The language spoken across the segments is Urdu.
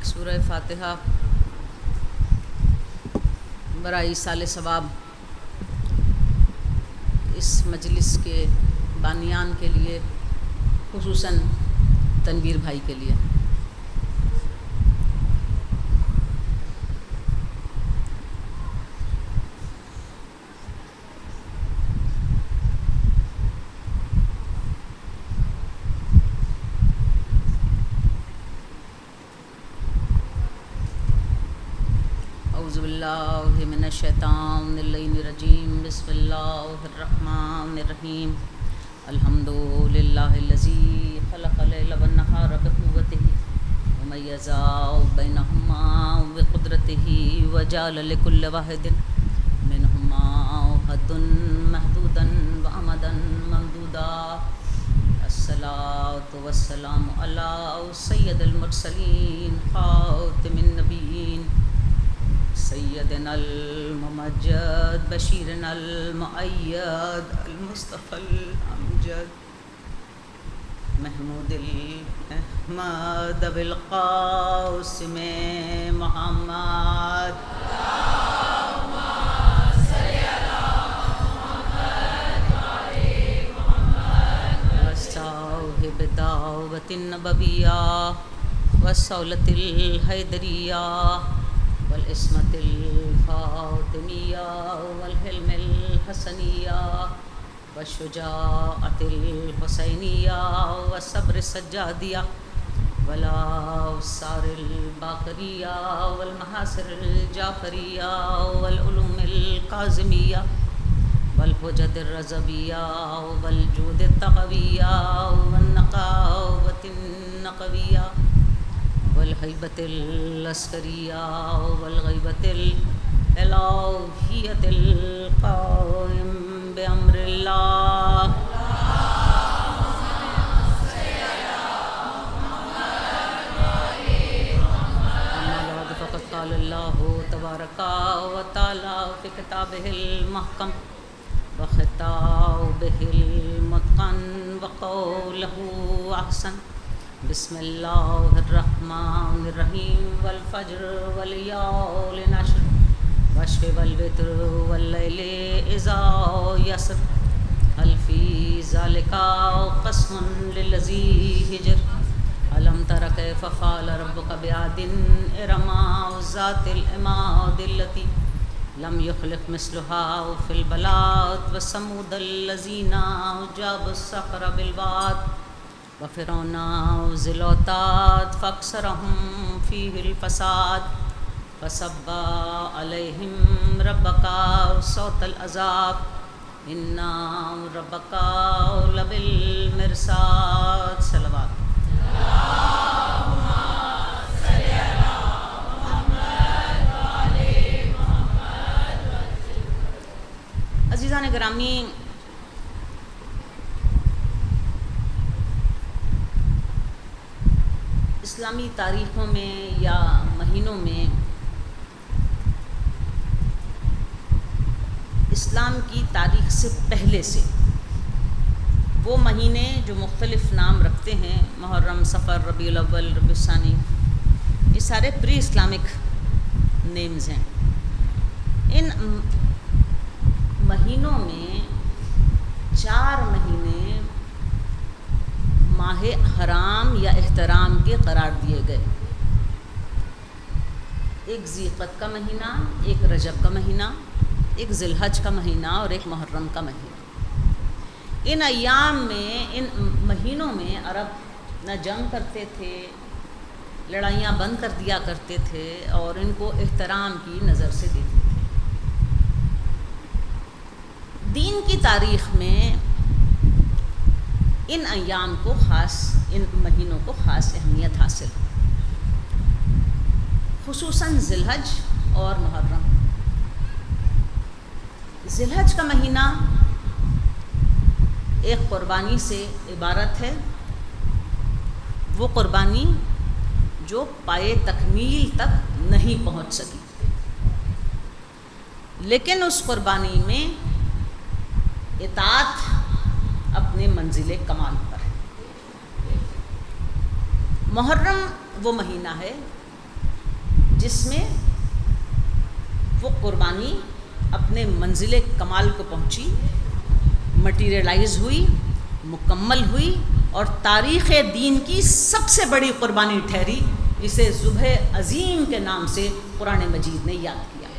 سورہ فاتحہ برائے ایصال ثواب اس مجلس کے بانیان کے لیے، خصوصاً تنویر بھائی کے لیے۔ اعوذ باللہ من الشیطان الرجیم، بسم اللہ الرحمن الرحیم۔ الحمد للہ الذی خلق اللیل والنہار بقوتہ ومیز بینہما بقدرتہ وجعل لکل واحد منہما حدا محدودا وامدا ممدودا۔ الصلاۃ والسلام علی سید المرسلین خاتم النبیین سیدنا الممجد بشیرنا المؤید المصطفی الامجد محمود الاحمد بالقاسم محمد۔ صاحب دعوت النبویہ والصولۃ الحیدریہ والعصمت الفاطمیہ والحلم الحسنیہ والشجاعت الحسینیہ والصبر السجادیہ والآثار الباقریہ والمحاصر الجعفریہ والعلوم الکاظمیہ والحجج الرضویہ والجود التقویہ والنقاوۃ النقویہ والہیبۃ العسکریہ والغیبۃ الالہیۃ القائم بامر اللہ۔ اما بعد فقد قال اللہ تبارک و تعالی فی کتابہ المحکم وخطابہ المتقن وقولہ احسن۔ بسم اللہ الرحمن الرحیم والفجر والیال عشر والشفع والوتر واللیل اذا یسر هل فی ذلک قسم للذی حجر الم تر کیف فعل ربک بعاد ارم ذات العماد التی لم یخلق مثلها فی البلاد وثمود الذین جابوا الصخر بالواد وفرعون ذی الاوتاد فاکثرهم فیہ الفساد فصب علیہم ربک صوت العذاب ان ربک لبالمرصاد۔ صلوات۔ عزیزان گرامی، اسلامی تاریخوں میں یا مہینوں میں اسلام کی تاریخ سے پہلے سے وہ مہینے جو مختلف نام رکھتے ہیں، محرم، صفر، ربیع الاول، ربیع الثانی، یہ سارے پری اسلامک نیمز ہیں۔ ان مہینوں میں 4 مہینے ماہ حرام یا احترام کے قرار دیے گئے، ایک ذی القعدہ کا مہینہ، ایک رجب کا مہینہ، ایک ذی الحج کا مہینہ اور ایک محرم کا مہینہ۔ ان ایام میں، ان مہینوں میں عرب نہ جنگ کرتے تھے، لڑائیاں بند کر دیا کرتے تھے اور ان کو احترام کی نظر سے دیتے تھے۔ دین کی تاریخ میں ان ایام کو ان مہینوں کو خاص اہمیت حاصل ہے، خصوصاً ذی الحج اور محرم۔ ذی الحج کا مہینہ ایک قربانی سے عبارت ہے، وہ قربانی جو پائے تکمیل تک نہیں پہنچ سکی، لیکن اس قربانی میں اطاعت اپنے منزل کمال پر ہے۔ محرم وہ مہینہ ہے جس میں وہ قربانی اپنے منزل کمال کو پہنچی، مٹیریلائز ہوئی، مکمل ہوئی، اور تاریخ دین کی سب سے بڑی قربانی ٹھہری، جسے ذبح عظیم کے نام سے قرآن مجید نے یاد کیا۔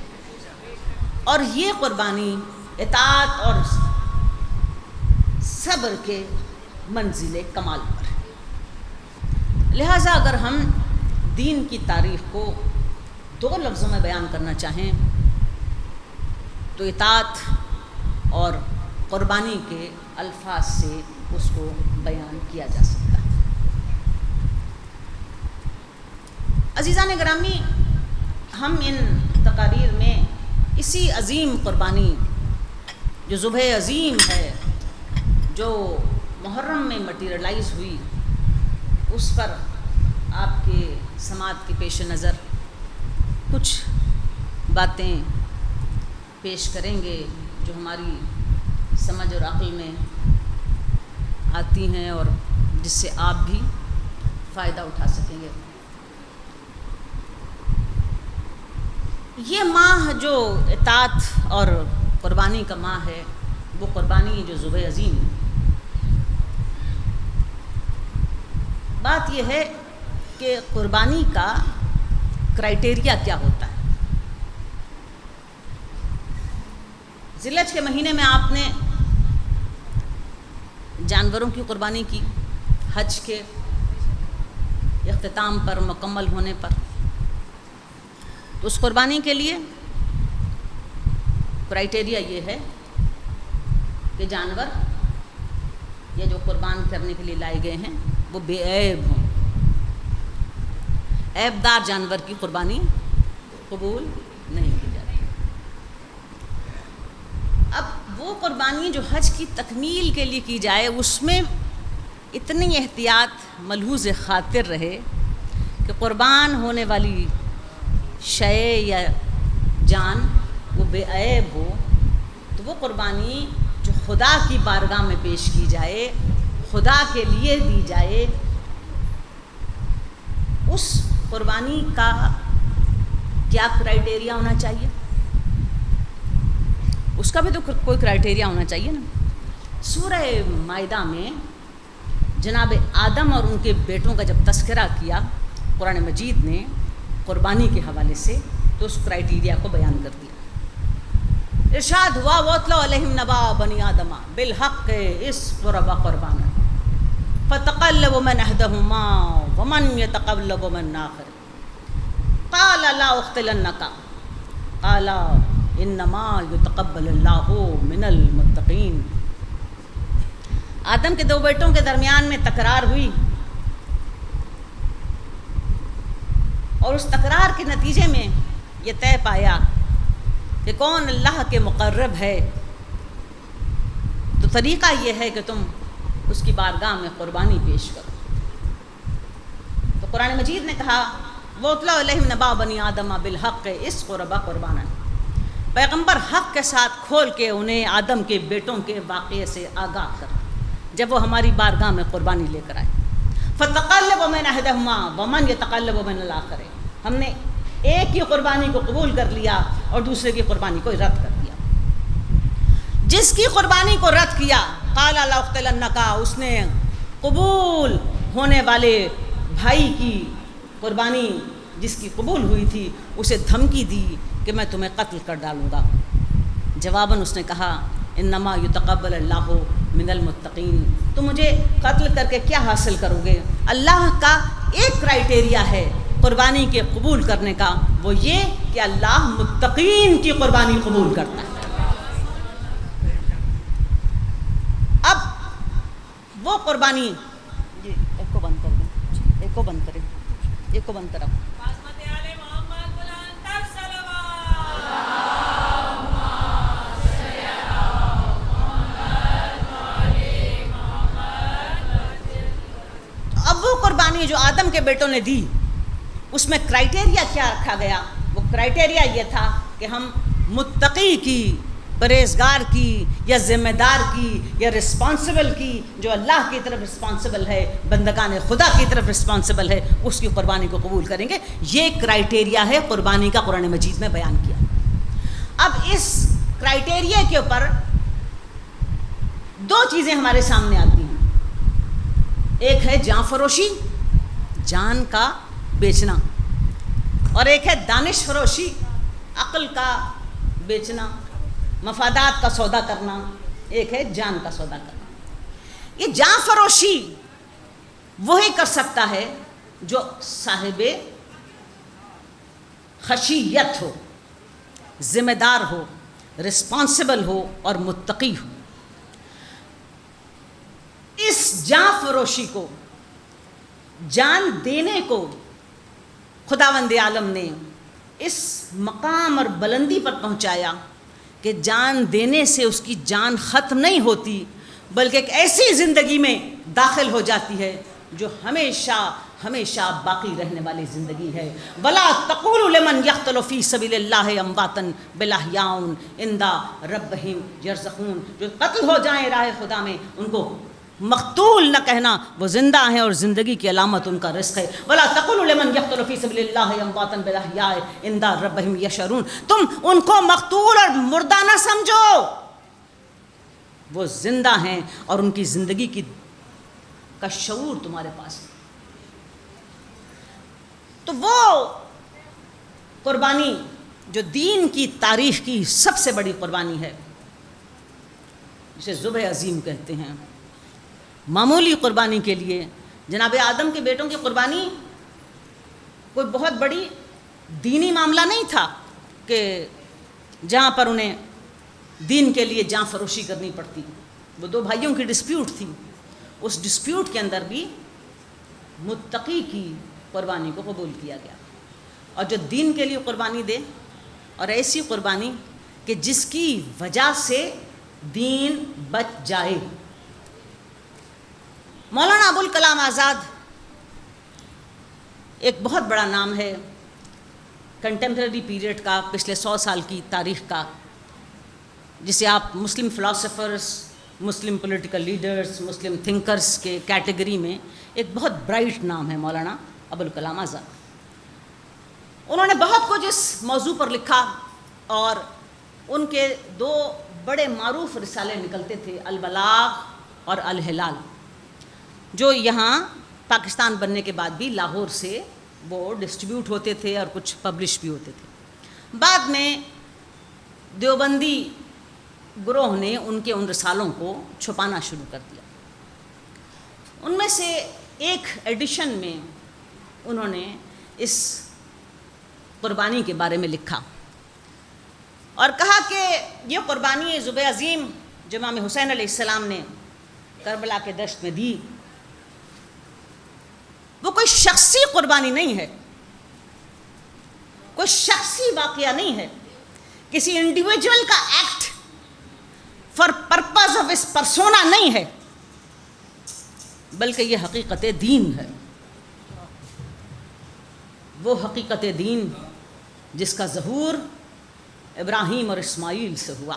اور یہ قربانی اطاعت اور صبر کے منزل کمال پر ہے۔ لہٰذا اگر ہم دین کی تاریخ کو 2 لفظوں میں بیان کرنا چاہیں تو اطاعت اور قربانی کے الفاظ سے اس کو بیان کیا جا سکتا ہے۔ عزیزان گرامی، ہم ان تقاریر میں اسی عظیم قربانی جو ذبح عظیم ہے، جو محرم میں مٹیریلائز ہوئی، اس پر آپ کے سماعت کے پیش نظر کچھ باتیں پیش کریں گے جو ہماری سمجھ اور عقل میں آتی ہیں اور جس سے آپ بھی فائدہ اٹھا سکیں گے۔ یہ ماہ جو اطاعت اور قربانی کا ماہ ہے، وہ قربانی جو ذبح عظیم ہے۔ بات یہ ہے کہ قربانی کا کرائٹیریا کیا ہوتا ہے۔ ذی الحج کے مہینے میں آپ نے جانوروں کی قربانی کی، حج کے اختتام پر، مکمل ہونے پر، تو اس قربانی کے لیے کرائٹیریا یہ ہے کہ جانور یا جو قربان کرنے کے لیے لائے گئے ہیں وہ بے عیب ہوں۔ عیب دار جانور کی قربانی قبول نہیں کی جاتی۔ اب وہ قربانی جو حج کی تکمیل کے لیے کی جائے، اس میں اتنی احتیاط ملحوظ خاطر رہے کہ قربان ہونے والی شے یا جان وہ بے عیب ہو، تو وہ قربانی جو خدا کی بارگاہ میں پیش کی جائے، خدا کے لیے دی جائے، اس قربانی کا کیا کرائٹیریا ہونا چاہیے؟ اس کا بھی تو کوئی کرائٹیریا ہونا چاہیے نا۔ سورہ مائدہ میں جناب آدم اور ان کے بیٹوں کا جب تذکرہ کیا قرآن مجید نے قربانی کے حوالے سے، تو اس کرائٹیریا کو بیان کر دیا۔ ارشاد ہوا وَاتْلُ عَلَيْهِمْ نَبَأَ بَنِي آدَمَ بِالْحَقِّ إِذْ قُرَبَا قُرْبَانًا فَتَقَبَّلَ مِنْ أَحَدِهُمَا وَمَنْ يَتَقَبَّلُ مِنْ الْآخَرِ قَالَ لَا أُقْتِلَنَّكَ قَالَ إِنَّمَا يُتَقَبَّلُ اللَّهُ مِنَ الْمُتَّقِينَ۔ آدم کے 2 بیٹوں کے درمیان میں تکرار ہوئی، اور اس تکرار کے نتیجے میں یہ طے پایا کہ کون اللہ کے مقرب ہے، تو طریقہ یہ ہے کہ تم اس کی بارگاہ میں قربانی پیش کرو۔ تو قرآن مجید نے کہا وَاتْلُ عَلَيْهِمْ نَبَأَ بَنِي آدَمَ بِالْحَقِّ إِذْ قُرَبَا قُرْبَانًا۔ پیغمبر حق کے ساتھ کھول کے انہیں آدم کے بیٹوں کے واقعے سے آگاہ کر، جب وہ ہماری بارگاہ میں قربانی لے کر آئے۔ فَتَقَلَّبَ مِنْ أَحَدِهُمَا وَمَنْ يَتَقَلَّبُ مِنَ الْآخَرِ۔ ہم نے ایک کی قربانی کو قبول کر لیا اور دوسرے کی قربانی کو رد کر دیا۔ جس کی قربانی کو رد کیا قال لا اقتلنک، اس نے قبول ہونے والے بھائی کی قربانی جس کی قبول ہوئی تھی اسے دھمکی دی کہ میں تمہیں قتل کر ڈالوں گا۔ جواباً اس نے کہا انما یتقبل اللہ من المتقین، تو مجھے قتل کر کے کیا حاصل کرو گے؟ اللہ کا ایک کرائٹیریا ہے قربانی کے قبول کرنے کا، وہ یہ کہ اللہ متقین کی قربانی قبول کرتا ہے۔ اب وہ قربانی، جی ایک کو بند کر دیں، ایک کو بند کریں، ایک کو بند کرو۔ اب وہ قربانی جو آدم کے بیٹوں نے دی، اس میں کرائٹیریا کیا رکھا گیا؟ وہ کرائٹیریا یہ تھا کہ ہم متقی کی پرہیزگار کی یا ذمہ دار کی یا رسپانسبل کی، جو اللہ کی طرف رسپانسبل ہے، بندگان خدا کی طرف رسپانسبل ہے، اس کی قربانی کو قبول کریں گے۔ یہ کرائٹیریا ہے قربانی کا قرآن مجید میں بیان کیا۔ اب اس کرائٹیریا کے اوپر دو چیزیں ہمارے سامنے آتی ہیں، ایک ہے جان فروشی، جان کا بیچنا، اور ایک ہے دانش فروشی، عقل کا بیچنا، مفادات کا سودا کرنا، ایک ہے جان کا سودا کرنا۔ یہ جان فروشی وہی کر سکتا ہے جو صاحب خشیت ہو، ذمہ دار ہو، رسپانسبل ہو اور متقی ہو۔ اس جان فروشی کو، جان دینے کو خداوند عالم نے اس مقام اور بلندی پر پہنچایا کہ جان دینے سے اس کی جان ختم نہیں ہوتی، بلکہ ایک ایسی زندگی میں داخل ہو جاتی ہے جو ہمیشہ ہمیشہ باقی رہنے والی زندگی ہے۔ وَلَا تَقُولُوا لِمَنْ يَقْتُلُ فِي سَبِيلِ اللَّهِ أَمْوَاتًا بَلْ أَحْيَاءٌ عِنْدَ رَبِّهِمْ يَرْزُقُونَ، جو قتل ہو جائیں راہ خدا میں، ان کو مقتول نہ کہنا، وہ زندہ ہیں اور زندگی کی علامت ان کا رزق ہے۔ وَلَا تَقُولُوا لِمَنْ يَقْتُلُ فِي سَبِيلِ اللَّهِ أَمْوَاتًا بَلْ أَحْيَاءٌ عِنْدَ رَبِّهِمْ يَشْعُرُونَ، تم ان کو مقتول اور مردہ نہ سمجھو، وہ زندہ ہیں اور ان کی زندگی کا شعور تمہارے پاس ہے۔ تو وہ قربانی جو دین کی تاریخ کی سب سے بڑی قربانی ہے، جسے ذبح عظیم کہتے ہیں، معمولی قربانی کے لیے جناب آدم کے بیٹوں کی قربانی کوئی بہت بڑی دینی معاملہ نہیں تھا کہ جہاں پر انہیں دین کے لیے جان فروشی کرنی پڑتی۔ وہ دو بھائیوں کی ڈسپیوٹ تھی، اس ڈسپیوٹ کے اندر بھی متقی کی قربانی کو قبول کیا گیا، اور جو دین کے لیے قربانی دے، اور ایسی قربانی کہ جس کی وجہ سے دین بچ جائے۔ مولانا ابوالکلام آزاد ایک بہت بڑا نام ہے کنٹمپریری پیریڈ کا، پچھلے 100 سال کی تاریخ کا، جسے آپ مسلم فلاسفرز، مسلم پولیٹیکل لیڈرز، مسلم تھنکرز کے کیٹیگری میں ایک بہت برائٹ نام ہے مولانا ابوالکلام آزاد۔ انہوں نے بہت کچھ اس موضوع پر لکھا، اور ان کے دو بڑے معروف رسالے نکلتے تھے، البلاغ اور الہلال، جو یہاں پاکستان بننے کے بعد بھی لاہور سے وہ ڈسٹریبیوٹ ہوتے تھے اور کچھ پبلش بھی ہوتے تھے۔ بعد میں دیوبندی گروہ نے ان رسالوں کو چھپانا شروع کر دیا۔ ان میں سے ایک ایڈیشن میں انہوں نے اس قربانی کے بارے میں لکھا اور کہا کہ یہ قربانی ذبح عظیم جو امام حسین علیہ السلام نے کربلا کے دشت میں دی، وہ کوئی شخصی قربانی نہیں ہے، کوئی شخصی واقعہ نہیں ہے، کسی انڈیویجول کا ایکٹ فار پرپز آف اس پرسونا نہیں ہے، بلکہ یہ حقیقت دین ہے۔ وہ حقیقت دین جس کا ظہور ابراہیم اور اسماعیل سے ہوا،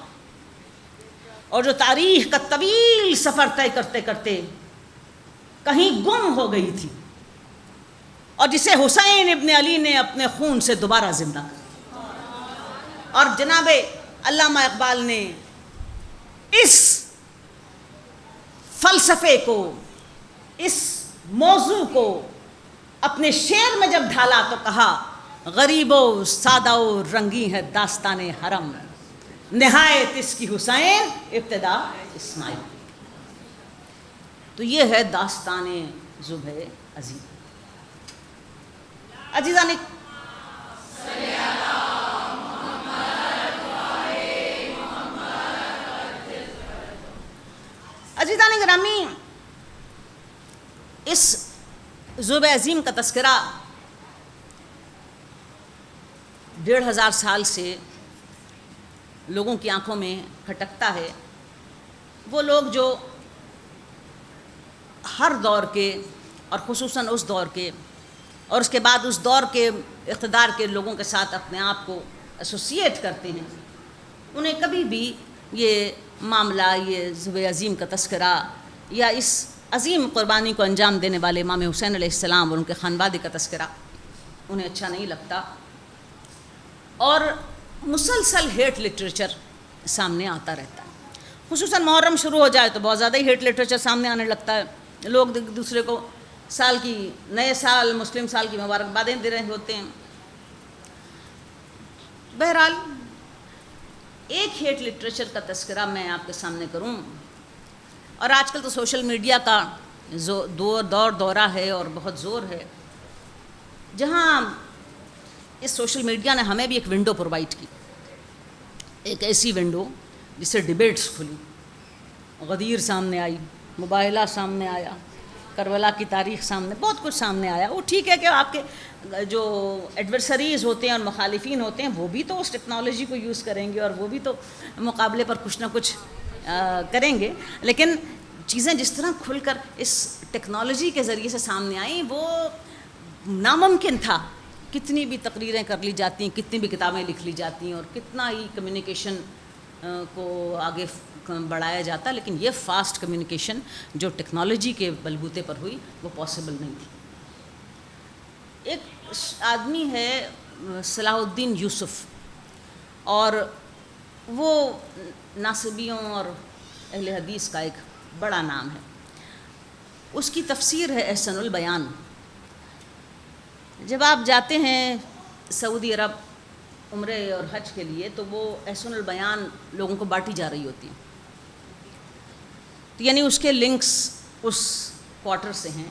اور جو تاریخ کا طویل سفر طے کرتے کرتے کہیں گم ہو گئی تھی، اور جسے حسین ابن علی نے اپنے خون سے دوبارہ زندہ کیا۔ اور جناب علامہ اقبال نے اس فلسفے کو، اس موضوع کو اپنے شعر میں جب ڈھالا تو کہا، غریب و سادہ و رنگی ہے داستان حرم، نہایت اس کی حسین ابتدا اسماعیل۔ تو یہ ہے داستان ذبح عظیم۔ عزیزان گرامی، اس ذبح عظیم کا تذکرہ 1500 سال سے لوگوں کی آنکھوں میں کھٹکتا ہے۔ وہ لوگ جو ہر دور کے، اور خصوصاً اس دور کے اور اس کے بعد اس دور کے اقتدار کے لوگوں کے ساتھ اپنے آپ کو ایسوسیٹ کرتے ہیں، انہیں کبھی بھی یہ معاملہ، یہ ذبح عظیم کا تذکرہ یا اس عظیم قربانی کو انجام دینے والے امام حسین علیہ السلام اور ان کے خانوادے کا تذکرہ انہیں اچھا نہیں لگتا، اور مسلسل ہیٹ لٹریچر سامنے آتا رہتا ہے۔ خصوصاً محرم شروع ہو جائے تو بہت زیادہ ہی ہیٹ لٹریچر سامنے آنے لگتا ہے، لوگ ایک دوسرے کو سال کی، نئے سال، مسلم سال کی مبارکبادیں دے رہے ہوتے ہیں۔ بہرحال ایک ہیٹ لٹریچر کا تذکرہ میں آپ کے سامنے کروں، اور آج کل تو سوشل میڈیا کا دورہ ہے اور بہت زور ہے، جہاں اس سوشل میڈیا نے ہمیں بھی ایک ونڈو پرووائڈ کی، ایک ایسی ونڈو جس سے ڈیبیٹس کھلی، غدیر سامنے آئی، مباہلہ سامنے آیا، کربلا کی تاریخ سامنے، بہت کچھ سامنے آیا۔ وہ ٹھیک ہے کہ آپ کے جو ایڈورسریز ہوتے ہیں اور مخالفین ہوتے ہیں وہ بھی تو اس ٹیکنالوجی کو یوز کریں گے اور وہ بھی تو مقابلے پر کچھ نہ کچھ کریں گے، لیکن چیزیں جس طرح کھل کر اس ٹیکنالوجی کے ذریعے سے سامنے آئیں وہ ناممکن تھا۔ کتنی بھی تقریریں کر لی جاتی ہیں، کتنی بھی کتابیں لکھ لی جاتی ہیں اور کتنا ہی کمیونیکیشن کو آگے بڑھایا جاتا، لیکن یہ فاسٹ کمیونیکیشن جو ٹیکنالوجی کے بلبوتے پر ہوئی وہ پاسبل نہیں تھی۔ ایک آدمی ہے صلاح الدین یوسف، اور وہ ناصبیوں اور اہل حدیث کا ایک بڑا نام ہے۔ اس کی تفسیر ہے احسن البیان۔ جب آپ جاتے ہیں سعودی عرب عمرے اور حج کے لیے تو وہ احسن البیان لوگوں کو بانٹی جا رہی ہوتی ہیں، تو یعنی اس کے لنکس اس کوارٹر سے ہیں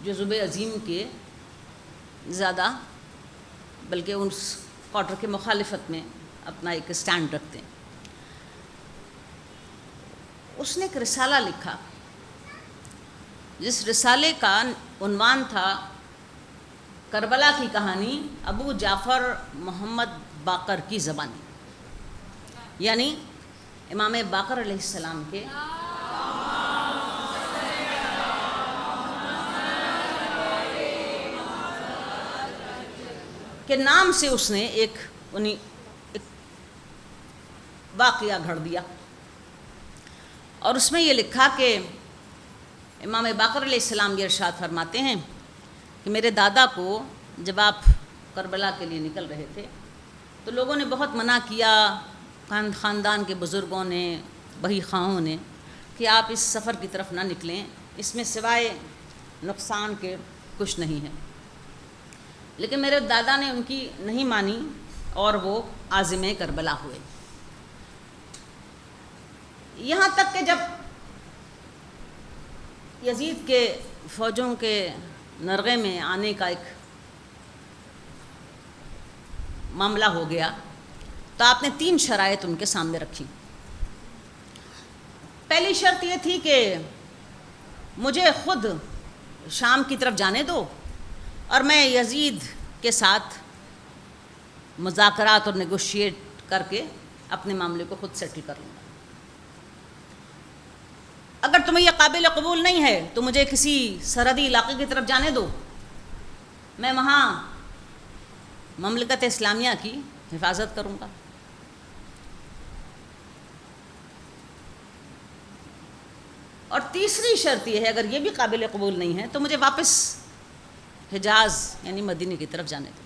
جو ذبح عظیم کے زیادہ، بلکہ اس کوارٹر کے مخالفت میں اپنا ایک سٹینڈ رکھتے ہیں۔ اس نے ایک رسالہ لکھا جس رسالے کا عنوان تھا کربلا کی کہانی ابو جعفر محمد باقر کی زبانی، یعنی امام باقر علیہ السلام کے نام سے اس نے ایک واقعہ گھڑ دیا، اور اس میں یہ لکھا کہ امام باقر علیہ السلام یہ ارشاد فرماتے ہیں کہ میرے دادا کو جب آپ کربلا کے لیے نکل رہے تھے تو لوگوں نے بہت منع کیا، خاندان کے بزرگوں نے، بہی خواہوں نے، کہ آپ اس سفر کی طرف نہ نکلیں، اس میں سوائے نقصان کے کچھ نہیں ہے۔ لیکن میرے دادا نے ان کی نہیں مانی اور وہ عازم کربلا ہوئے، یہاں تک کہ جب یزید کے فوجوں کے نرغے میں آنے کا ایک معاملہ ہو گیا تو آپ نے 3 شرائط ان کے سامنے رکھی۔ پہلی شرط یہ تھی کہ مجھے خود شام کی طرف جانے دو اور میں یزید کے ساتھ مذاکرات اور نیگوشیٹ کر کے اپنے معاملے کو خود سیٹل کر لوں گا۔ اگر تمہیں یہ قابل قبول نہیں ہے تو مجھے کسی سرحدی علاقے کی طرف جانے دو، میں وہاں مملکت اسلامیہ کی حفاظت کروں گا۔ اور تیسری شرط یہ ہے اگر یہ بھی قابل قبول نہیں ہے تو مجھے واپس حجاز یعنی مدینے کی طرف جانے دو۔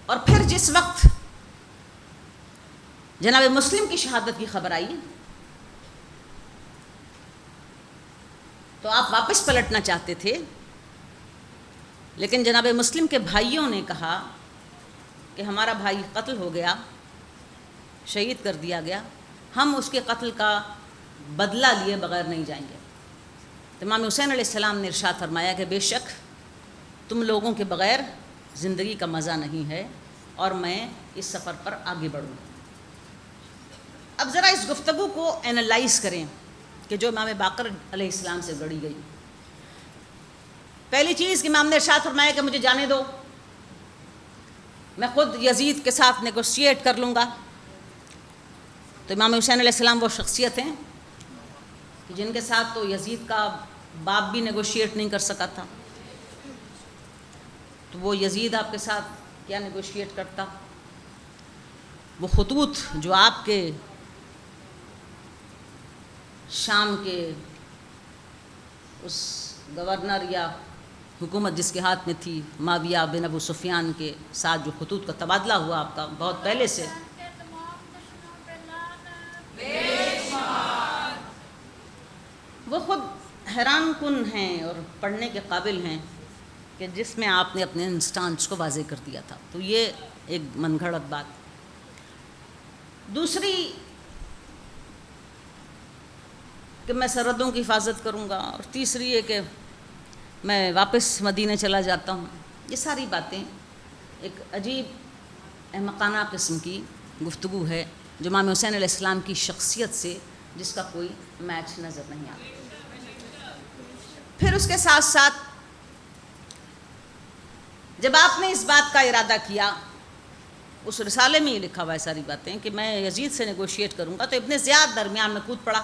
اور پھر جس وقت جناب مسلم کی شہادت کی خبر آئی تو آپ واپس پلٹنا چاہتے تھے، لیکن جناب مسلم کے بھائیوں نے کہا کہ ہمارا بھائی قتل ہو گیا، شہید کر دیا گیا، ہم اس کے قتل کا بدلہ لیے بغیر نہیں جائیں گے۔ تو امام حسین علیہ السلام نے ارشاد فرمایا کہ بے شک تم لوگوں کے بغیر زندگی کا مزہ نہیں ہے اور میں اس سفر پر آگے بڑھوں۔ اب ذرا اس گفتگو کو اینالائز کریں کہ جو امام باقر علیہ السلام سے گڑھی گئی۔ پہلی چیز کہ امام نے ارشاد فرمایا کہ مجھے جانے دو، میں خود یزید کے ساتھ نیگوشیٹ کر لوں گا۔ تو امام حسین علیہ السلام وہ شخصیت ہیں کہ جن کے ساتھ تو یزید کا باپ بھی نیگوشیٹ نہیں کر سکا تھا، تو وہ یزید آپ کے ساتھ کیا نیگوشیٹ کرتا؟ وہ خطوط جو آپ کے شام کے اس گورنر یا حکومت جس کے ہاتھ میں تھی، معاویہ بن ابو سفیان کے ساتھ جو خطوط کا تبادلہ ہوا آپ کا بہت پہلے سے، وہ خود حیران کن ہیں اور پڑھنے کے قابل ہیں کہ جس میں آپ نے اپنے انسٹانس کو واضح کر دیا تھا. تو یہ ایک من گھڑت بات. دوسری کہ میں سرحدوں کی حفاظت کروں گا، اور تیسری ہے کہ میں واپس مدینہ چلا جاتا ہوں. یہ ساری باتیں ایک عجیب احمقانہ قسم کی گفتگو ہے جو امام حسین علیہ السلام کی شخصیت سے جس کا کوئی میچ نظر نہیں آتا. پھر اس کے ساتھ ساتھ جب آپ نے اس بات کا ارادہ کیا، اس رسالے میں یہ لکھا ہوا ہے ساری باتیں کہ میں یزید سے نیگوشیٹ کروں گا، تو ابن زیاد درمیان میں کود پڑا.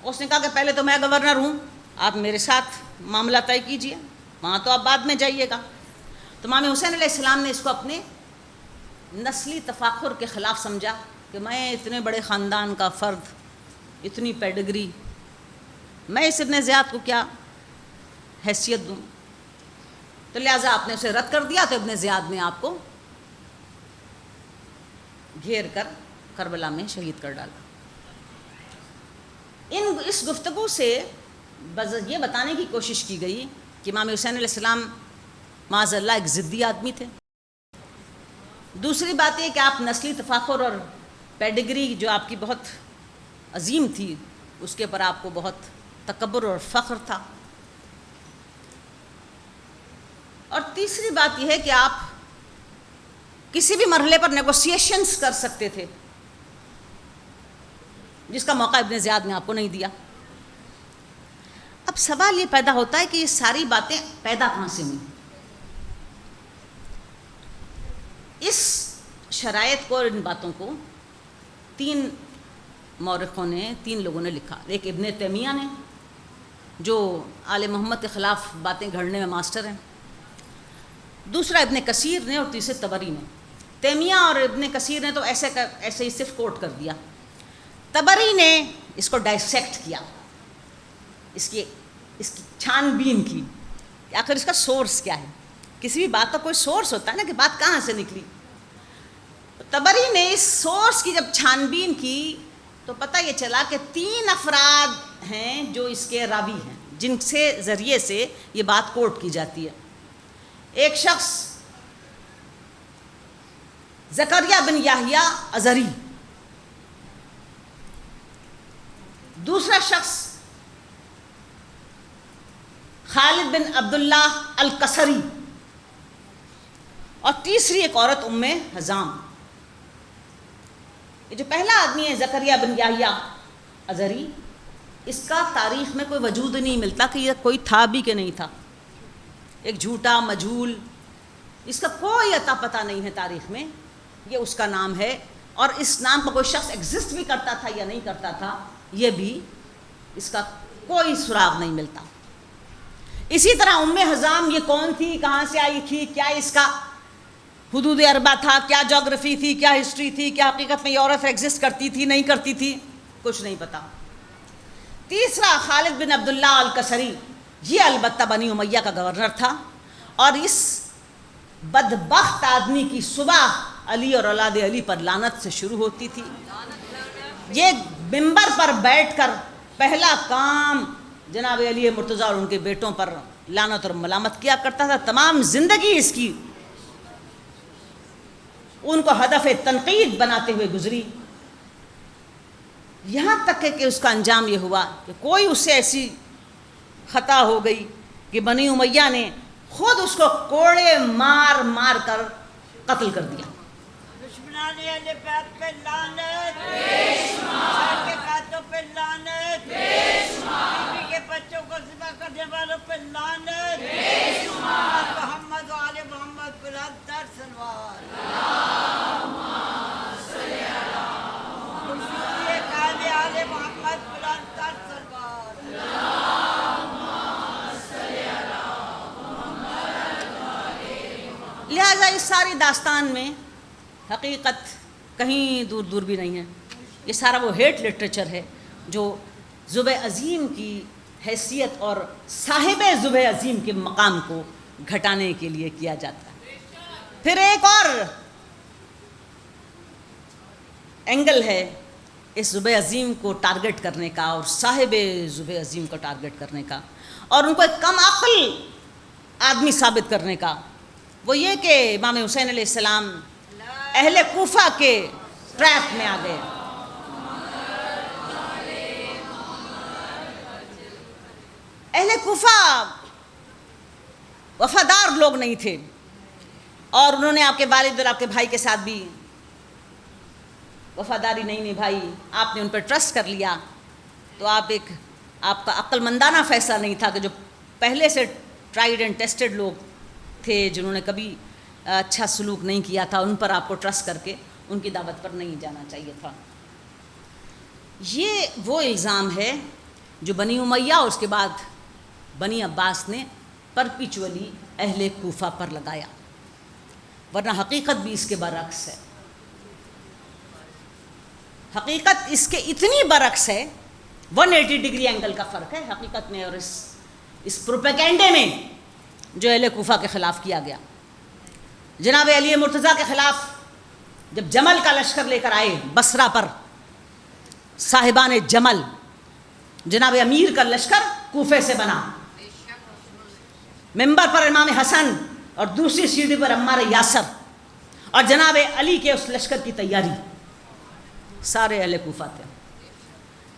اس نے کہا کہ پہلے تو میں گورنر ہوں، آپ میرے ساتھ معاملہ طے کیجئے، وہاں تو آپ بعد میں جائیے گا. تو امام حسین علیہ السلام نے اس کو اپنے نسلی تفاخر کے خلاف سمجھا کہ میں اتنے بڑے خاندان کا فرد، اتنی پیڈگری، میں اس ابن زیاد کو کیا حیثیت دوں. تو لہٰذا آپ نے اسے رد کر دیا. تو ابن زیاد نے آپ کو گھیر کر کربلا میں شہید کر ڈالا. اس گفتگو سے یہ بتانے کی کوشش کی گئی کہ امام حسین علیہ السلام معاذ اللہ ایک ضدی آدمی تھے. دوسری بات یہ کہ آپ نسلی تفاخر اور پیڈگری جو آپ کی بہت عظیم تھی، اس کے پر آپ کو بہت تکبر اور فخر تھا. اور تیسری بات یہ ہے کہ آپ کسی بھی مرحلے پر نیگوسیشنز کر سکتے تھے، جس کا موقع ابن زیاد نے آپ کو نہیں دیا. اب سوال یہ پیدا ہوتا ہے کہ یہ ساری باتیں پیدا کہاں سے ہوئیں؟ اس شرائط کو اور ان باتوں کو تین مورخوں نے، تین لوگوں نے لکھا. ایک ابن تیمیہ نے جو آل محمد کے خلاف باتیں گھڑنے میں ماسٹر ہیں، دوسرا ابن کثیر نے، اور تیسرے طبری نے. تیمیہ اور ابن کثیر نے تو ایسے ہی صرف کوٹ کر دیا. طبری نے اس کو ڈائسیکٹ کیا، اس کی چھان بین کی کہ آخر اس کا سورس کیا ہے. کسی بھی بات کا کوئی سورس ہوتا ہے نا، کہ بات کہاں سے نکلی. طبری نے اس سورس کی جب چھان بین کی تو پتہ یہ چلا کہ 3 افراد ہیں جو اس کے راوی ہیں، جن سے ذریعے سے یہ بات کوٹ کی جاتی ہے. ایک شخص زکریا بن یحییٰ ازری، دوسرا شخص خالد بن عبداللہ القصری، اور تیسری ایک عورت ام حزام. یہ جو پہلا آدمی ہے زکریا بن یحییٰ ازری، اس کا تاریخ میں کوئی وجود نہیں ملتا کہ یہ کوئی تھا بھی کہ نہیں تھا. ایک جھوٹا مجہول، اس کا کوئی عطا پتہ نہیں ہے تاریخ میں. یہ اس کا نام ہے، اور اس نام کا کوئی شخص ایگزسٹ بھی کرتا تھا یا نہیں کرتا تھا، یہ بھی اس کا کوئی سراغ نہیں ملتا. اسی طرح ام حزام یہ کون تھی، کہاں سے آئی تھی، کیا اس کا حدود اربع تھا، کیا جغرافی تھی، کیا ہسٹری تھی، کیا حقیقت میں یہ عورت ایگزسٹ کرتی تھی نہیں کرتی تھی، کچھ نہیں پتا. تیسرا خالد بن عبداللہ القصری، یہ البتہ بنی امیہ کا گورنر تھا، اور اس بدبخت آدمی کی صبح علی اور اولاد علی پر لعنت سے شروع ہوتی تھی. یہ منبر پر بیٹھ کر پہلا کام جناب علی مرتضیٰ اور ان کے بیٹوں پر لعنت اور ملامت کیا کرتا تھا. تمام زندگی اس کی ان کو ہدف تنقید بناتے ہوئے گزری، یہاں تک کہ اس کا انجام یہ ہوا کہ کوئی اس سے ایسی خطا ہو گئی کہ بنی امیہ نے خود اس کو کوڑے مار مار کر قتل کر دیا. دشمنان اہل بیت پہ لعنت، شہر کے قاتلوں پہ لعنت، بیوی کے بچوں کو ذبح کرنے والوں پہ لعنت، محمد و آل محمد بلند تر سلوات. خوشنودی قائد آل محمد بلند تر سلوات. لہذا لہٰذا اس ساری داستان میں حقیقت کہیں دور دور بھی نہیں ہے. یہ سارا وہ ہیٹ لٹریچر ہے جو ذبح عظیم کی حیثیت اور صاحب ذبح عظیم کے مقام کو گھٹانے کے لیے کیا جاتا ہے. پھر ایک اور اینگل ہے اس ذبح عظیم کو ٹارگٹ کرنے کا اور صاحب ذبح عظیم کو ٹارگٹ کرنے کا اور ان کو ایک کم عقل آدمی ثابت کرنے کا. وہ یہ کہ امام حسین علیہ السلام اہل کوفہ کے ٹریپ میں آ گئے. اہل کوفہ وفادار لوگ نہیں تھے اور انہوں نے آپ کے والد اور آپ کے بھائی کے ساتھ بھی وفاداری نہیں نبھائی. آپ نے ان پر ٹرسٹ کر لیا تو آپ کا عقل مندانہ فیصلہ نہیں تھا کہ جو پہلے سے ٹرائیڈ اینڈ ٹیسٹڈ لوگ تھے جنہوں نے کبھی اچھا سلوک نہیں کیا تھا ان پر آپ کو ٹرسٹ کر کے ان کی دعوت پر نہیں جانا چاہیے تھا. یہ وہ الزام ہے جو بنی امیہ اور اس کے بعد بنی عباس نے پرپیچولی اہل کوفہ پر لگایا، ورنہ حقیقت بھی اس کے برعکس ہے. حقیقت اس کے اتنی برعکس ہے، 180 ڈگری اینگل کا فرق ہے حقیقت میں اور اس پروپیگنڈے میں جو اہل کوفہ کے خلاف کیا گیا. جناب علی مرتضیٰ کے خلاف جب جمل کا لشکر لے کر آئے بصرہ پر صاحبان جمل، جناب امیر کا لشکر کوفے سے بنا. ممبر پر امام حسن اور دوسری سیڑھی پر عمار یاسر اور جناب علی کے اس لشکر کی تیاری سارے اہل کوفہ تھے.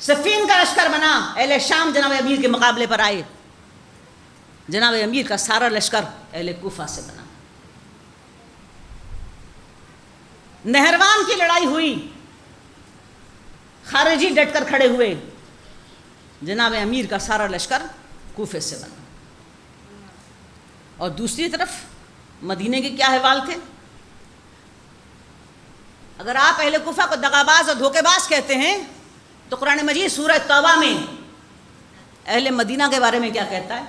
صفین کا لشکر بنا، اہل شام جناب امیر کے مقابلے پر آئے. جناب امیر کا سارا لشکر اہل کوفہ سے بنا. نہروان کی لڑائی ہوئی، خارجی ڈٹ کر کھڑے ہوئے، جناب امیر کا سارا لشکر کوفے سے بنا. اور دوسری طرف مدینے کے کیا احوال تھے؟ اگر آپ اہل کوفہ کو دغاباز اور دھوکے باز کہتے ہیں تو قرآن مجید سورہ توبہ میں اہل مدینہ کے بارے میں کیا کہتا ہے؟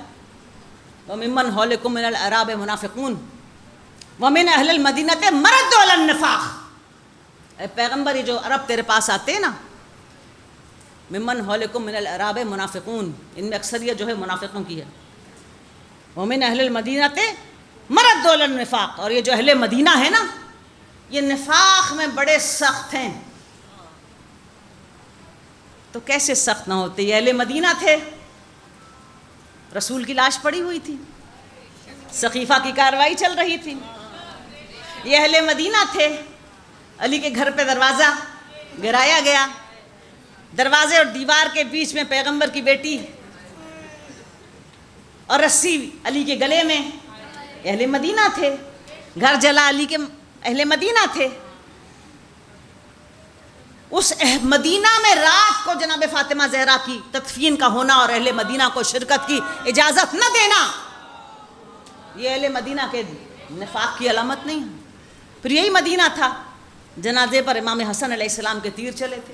وَمِمَّنْ حَوْلَكُم مِّنَ الْأَعْرَابِ مُنَافِقُونَ وَمِنْ أَهْلِ الْمَدِينَةِ مَرَدُوا عَلَى النِّفَاقِ. اے پیغمبر، یہ جو عرب تیرے پاس آتے ہیں نا، ممن حولکم من العراب منافقون، ان میں اکثریت جو ہے منافقوں کی ہے. ومن اہل المدینہ مردوا علی النفاق، اور یہ جو اہل مدینہ ہے نا یہ نفاق میں بڑے سخت ہیں. تو کیسے سخت نہ ہوتے؟ یہ اہل مدینہ تھے، رسول کی لاش پڑی ہوئی تھی، سقیفہ کی کارروائی چل رہی تھی. یہ اہل مدینہ تھے، علی کے گھر پہ دروازہ گرایا گیا، دروازے اور دیوار کے بیچ میں پیغمبر کی بیٹی اور رسی علی کے گلے میں. اہل مدینہ تھے، گھر جلا علی کے اہل مدینہ تھے. اس مدینہ میں رات کو جناب فاطمہ زہرا کی تدفین کا ہونا اور اہل مدینہ کو شرکت کی اجازت نہ دینا، یہ اہل مدینہ کے نفاق کی علامت نہیں. پھر یہی مدینہ تھا جنازے پر امام حسن علیہ السلام کے تیر چلے تھے،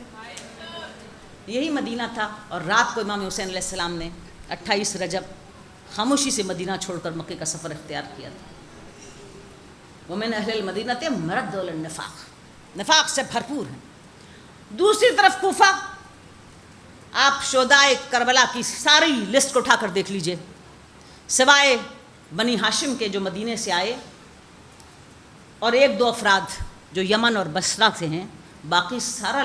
یہی مدینہ تھا. اور رات کو امام حسین علیہ السلام نے 28 رجب خاموشی سے مدینہ چھوڑ کر مکے کا سفر اختیار کیا تھا. ومن اہل المدینہ مردوا علی النفاق، نفاق سے بھرپور ہیں. دوسری طرف کوفہ، آپ شہدائے کربلا کی ساری لسٹ کو اٹھا کر دیکھ لیجئے، سوائے بنی ہاشم کے جو مدینے سے آئے اور 1-2 افراد جو یمن اور بصرہ سے ہیں، باقی سارا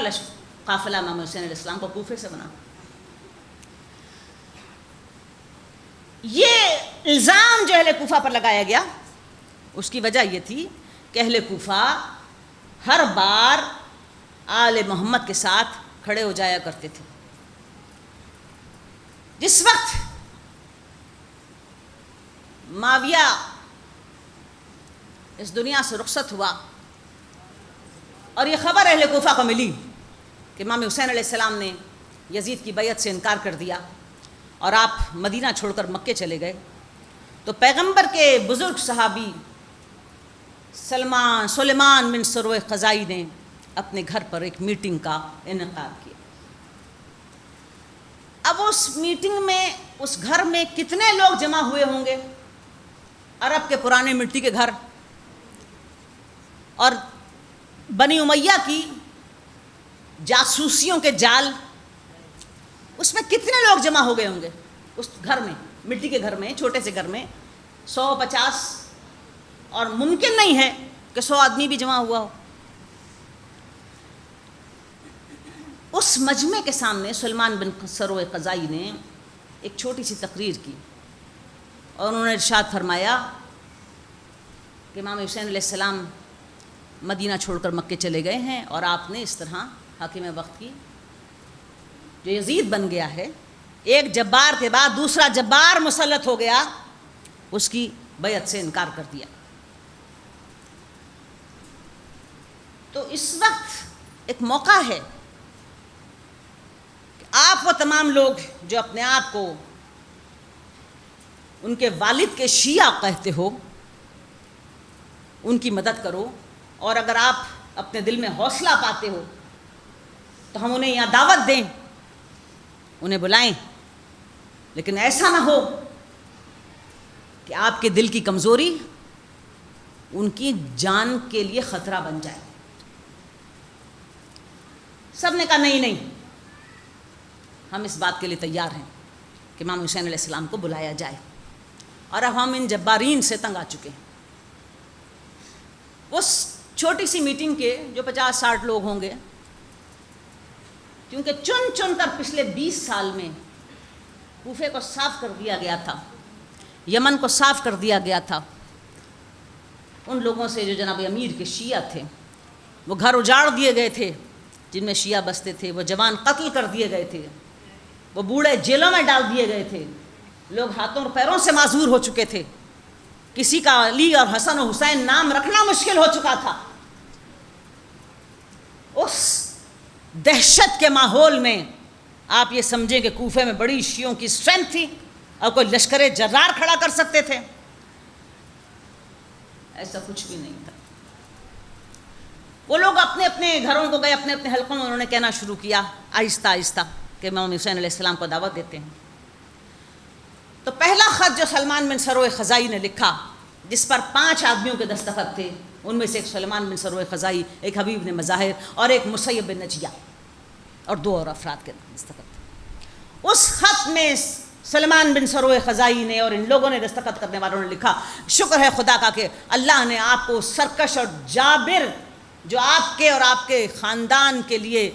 قافلہ امام حسین علیہ السلام کو کوفے سے بنا. یہ الزام جو اہل کوفہ پر لگایا گیا اس کی وجہ یہ تھی کہ اہل کوفہ ہر بار آل محمد کے ساتھ کھڑے ہو جایا کرتے تھے. جس وقت معاویہ اس دنیا سے رخصت ہوا اور یہ خبر اہل کوفہ کو ملی کہ امام حسین علیہ السلام نے یزید کی بیعت سے انکار کر دیا اور آپ مدینہ چھوڑ کر مکے چلے گئے، تو پیغمبر کے بزرگ صحابی سلیمان بن سروہ خزائی نے اپنے گھر پر ایک میٹنگ کا انعقاد کیا. اب اس میٹنگ میں اس گھر میں کتنے لوگ جمع ہوئے ہوں گے؟ عرب کے پرانے مٹی کے گھر، اور بنی امیہ کی جاسوسیوں کے جال، اس میں کتنے لوگ جمع ہو گئے ہوں گے اس گھر میں، مٹی کے گھر میں، چھوٹے سے گھر میں 150، اور ممکن نہیں ہے کہ 100 آدمی بھی جمع ہوا ہو۔ اس مجمع کے سامنے سلیمان بن سروِ قضائی نے ایک چھوٹی سی تقریر کی، اور انہوں نے ارشاد فرمایا کہ امام حسین علیہ السلام مدینہ چھوڑ کر مکے چلے گئے ہیں، اور آپ نے اس طرح حاکم وقت کی جو یزید بن گیا ہے، ایک جبار کے بعد دوسرا جبار مسلط ہو گیا، اس کی بیعت سے انکار کر دیا۔ تو اس وقت ایک موقع ہے کہ آپ وہ تمام لوگ جو اپنے آپ کو ان کے والد کے شیعہ کہتے ہو، ان کی مدد کرو، اور اگر آپ اپنے دل میں حوصلہ پاتے ہو تو ہم انہیں یہاں دعوت دیں، انہیں بلائیں، لیکن ایسا نہ ہو کہ آپ کے دل کی کمزوری ان کی جان کے لیے خطرہ بن جائے۔ سب نے کہا نہیں نہیں، ہم اس بات کے لیے تیار ہیں کہ امام حسین علیہ السلام کو بلایا جائے، اور اب ہم ان جبارین سے تنگ آ چکے ہیں۔ اس چھوٹی سی میٹنگ کے جو 50-60 لوگ ہوں گے، کیونکہ چن چن کر پچھلے 20 سال میں کوفے کو صاف کر دیا گیا تھا، یمن کو صاف کر دیا گیا تھا، ان لوگوں سے جو جناب امیر کے شیعہ تھے، وہ گھر اجاڑ دیے گئے تھے جن میں شیعہ بستے تھے، وہ جوان قتل کر دیے گئے تھے، وہ بوڑھے جیلوں میں ڈال دیے گئے تھے، لوگ ہاتھوں اور پیروں سے معذور ہو چکے تھے، کسی کا علی اور حسن و حسین نام رکھنا مشکل ہو چکا تھا۔ اس دہشت کے ماحول میں آپ یہ سمجھیں کہ کوفے میں بڑی شیعوں کی اسٹرینتھ تھی اور کوئی لشکر جرار کھڑا کر سکتے تھے؟ ایسا کچھ بھی نہیں تھا۔ وہ لوگ اپنے اپنے گھروں کو گئے، اپنے اپنے حلقوں میں انہوں نے کہنا شروع کیا آہستہ آہستہ کہ امام حسین علیہ السلام کو دعوت دیتے ہیں۔ تو پہلا خط جو سلیمان بن سروِ قضائی نے لکھا، جس پر 5 آدمیوں کے دستخط تھے، ان میں سے ایک سلیمان بن سروِ قضائی، ایک حبیب بن مظاہر اور ایک مسیب بن نجیہ، اور 2 اور افراد کے دستخط تھے۔ اس خط میں سلیمان بن سروِ قضائی نے اور ان لوگوں نے، دستخط کرنے والوں نے لکھا، شکر ہے خدا کا کہ اللہ نے آپ کو سرکش اور جابر، جو آپ کے اور آپ کے خاندان کے لیے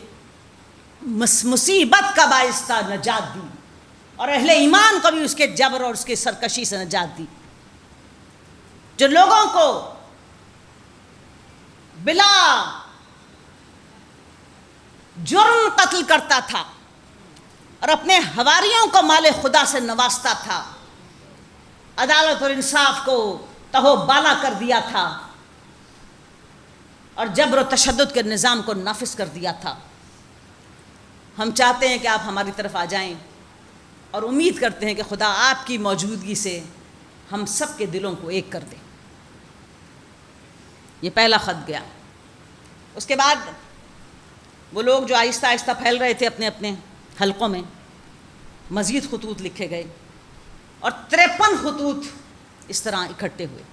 مصیبت کا باعث تھا، نجات دی، اور اہل ایمان کو بھی اس کے جبر اور اس کی سرکشی سے نجات دی۔ جو لوگوں کو بلا جرم قتل کرتا تھا اور اپنے حواریوں کو مال خدا سے نوازتا تھا، عدالت اور انصاف کو تہو بالا کر دیا تھا اور جبر و تشدد کے نظام کو نافذ کر دیا تھا، ہم چاہتے ہیں کہ آپ ہماری طرف آ جائیں، اور امید کرتے ہیں کہ خدا آپ کی موجودگی سے ہم سب کے دلوں کو ایک کر دے۔ یہ پہلا خط گیا۔ اس کے بعد وہ لوگ جو آہستہ آہستہ پھیل رہے تھے اپنے اپنے حلقوں میں، مزید خطوط لکھے گئے، اور 53 خطوط اس طرح اکٹھے ہوئے۔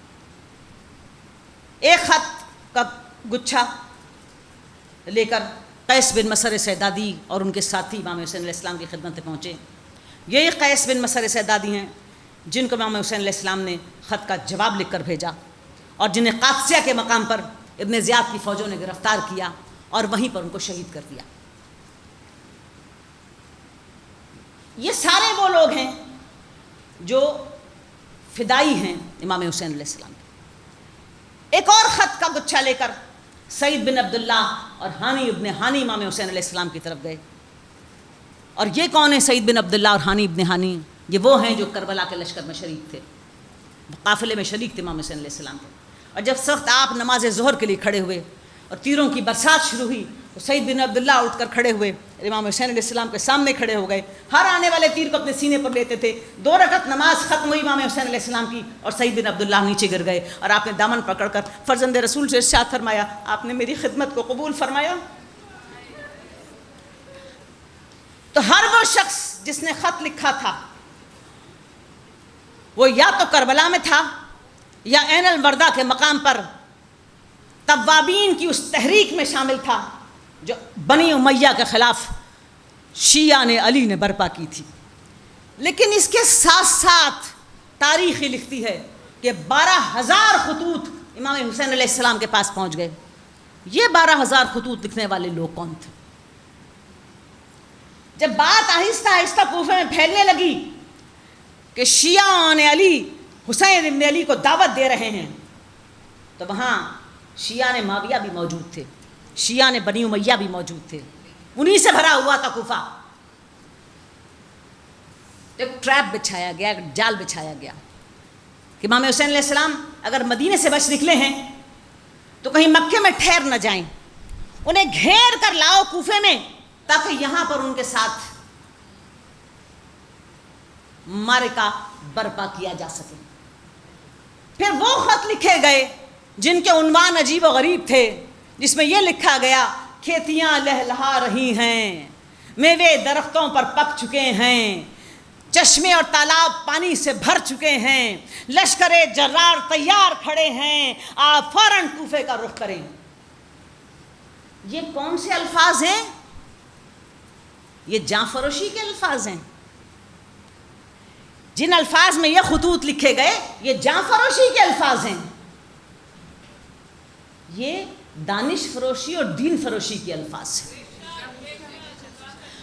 ایک خط کا گچھا لے کر قیس بن مسر سیدادی اور ان کے ساتھی امام حسین علیہ السلام کی خدمت میں پہنچے۔ یہی قیس بن مسر سیدادی ہیں جن کو امام حسین علیہ السلام نے خط کا جواب لکھ کر بھیجا، اور جنہیں قادسیہ کے مقام پر ابن زیاد کی فوجوں نے گرفتار کیا اور وہیں پر ان کو شہید کر دیا۔ یہ سارے وہ لوگ ہیں جو فدائی ہیں امام حسین علیہ السلام کے۔ ایک اور خط کا گچھا لے کر سعید بن عبداللہ اور ہانی ابن ہانی امام حسین علیہ السلام کی طرف گئے۔ اور یہ کون ہے سعید بن عبداللہ اور ہانی ابن ہانی؟ یہ وہ ہیں جو کربلا کے لشکر میں شریک تھے، قافلے میں شریک تھے امام حسین علیہ السلام کے۔ اور جب سخت آپ نماز ظہر کے لیے کھڑے ہوئے اور تیروں کی برسات شروع ہوئی تو سعید بن عبداللہ اٹھ کر کھڑے ہوئے، امام حسین علیہ السلام کے سامنے کھڑے ہو گئے، ہر آنے والے تیر کو اپنے سینے پر لیتے تھے۔ 2 رکعت نماز ختم ہوئی امام حسین علیہ السلام کی، اور سعید بن عبداللہ نیچے گر گئے، اور آپ نے دامن پکڑ کر فرزند رسول سے ارشاد فرمایا، آپ نے میری خدمت کو قبول فرمایا۔ تو ہر وہ شخص جس نے خط لکھا تھا وہ یا تو کربلا میں تھا یا عین الوردہ کے مقام پر توابین کی اس تحریک میں شامل تھا جو بنی امیہ کے خلاف شیعہ نے علی نے برپا کی تھی. لیکن اس کے ساتھ ساتھ تاریخ ہی لکھتی ہے کہ 12,000 خطوط امام حسین علیہ السلام کے پاس پہنچ گئے. یہ 12,000 خطوط لکھنے والے لوگ کون تھے؟ جب بات آہستہ آہستہ کوفے میں پھیلنے لگی کہ شیعہ نے علی حسین ابن علی کو دعوت دے رہے ہیں، تو وہاں شیعہ نے معاویہ بھی موجود تھے، شیعہ نے بنی امیہ بھی موجود تھے، انہی سے بھرا ہوا تھا کوفہ. ایک ٹریپ بچھایا گیا، ایک جال بچھایا گیا کہ امام حسین علیہ السلام اگر مدینے سے بچ نکلے ہیں تو کہیں مکے میں ٹھہر نہ جائیں، انہیں گھیر کر لاؤ کوفے میں تاکہ یہاں پر ان کے ساتھ معرکہ برپا کیا جا سکے. پھر وہ خط لکھے گئے جن کے عنوان عجیب و غریب تھے، جس میں یہ لکھا گیا: کھیتیاں لہلہا رہی ہیں، میوے درختوں پر پک چکے ہیں، چشمے اور تالاب پانی سے بھر چکے ہیں، لشکر جرار تیار کھڑے ہیں، آپ فوراً کوفے کا رخ کریں. یہ کون سے الفاظ ہیں؟ یہ جاں فروشی کے الفاظ ہیں. جن الفاظ میں یہ خطوط لکھے گئے یہ جاں فروشی کے الفاظ ہیں. یہ دانش فروشی اور دین فروشی کے الفاظ ہیں.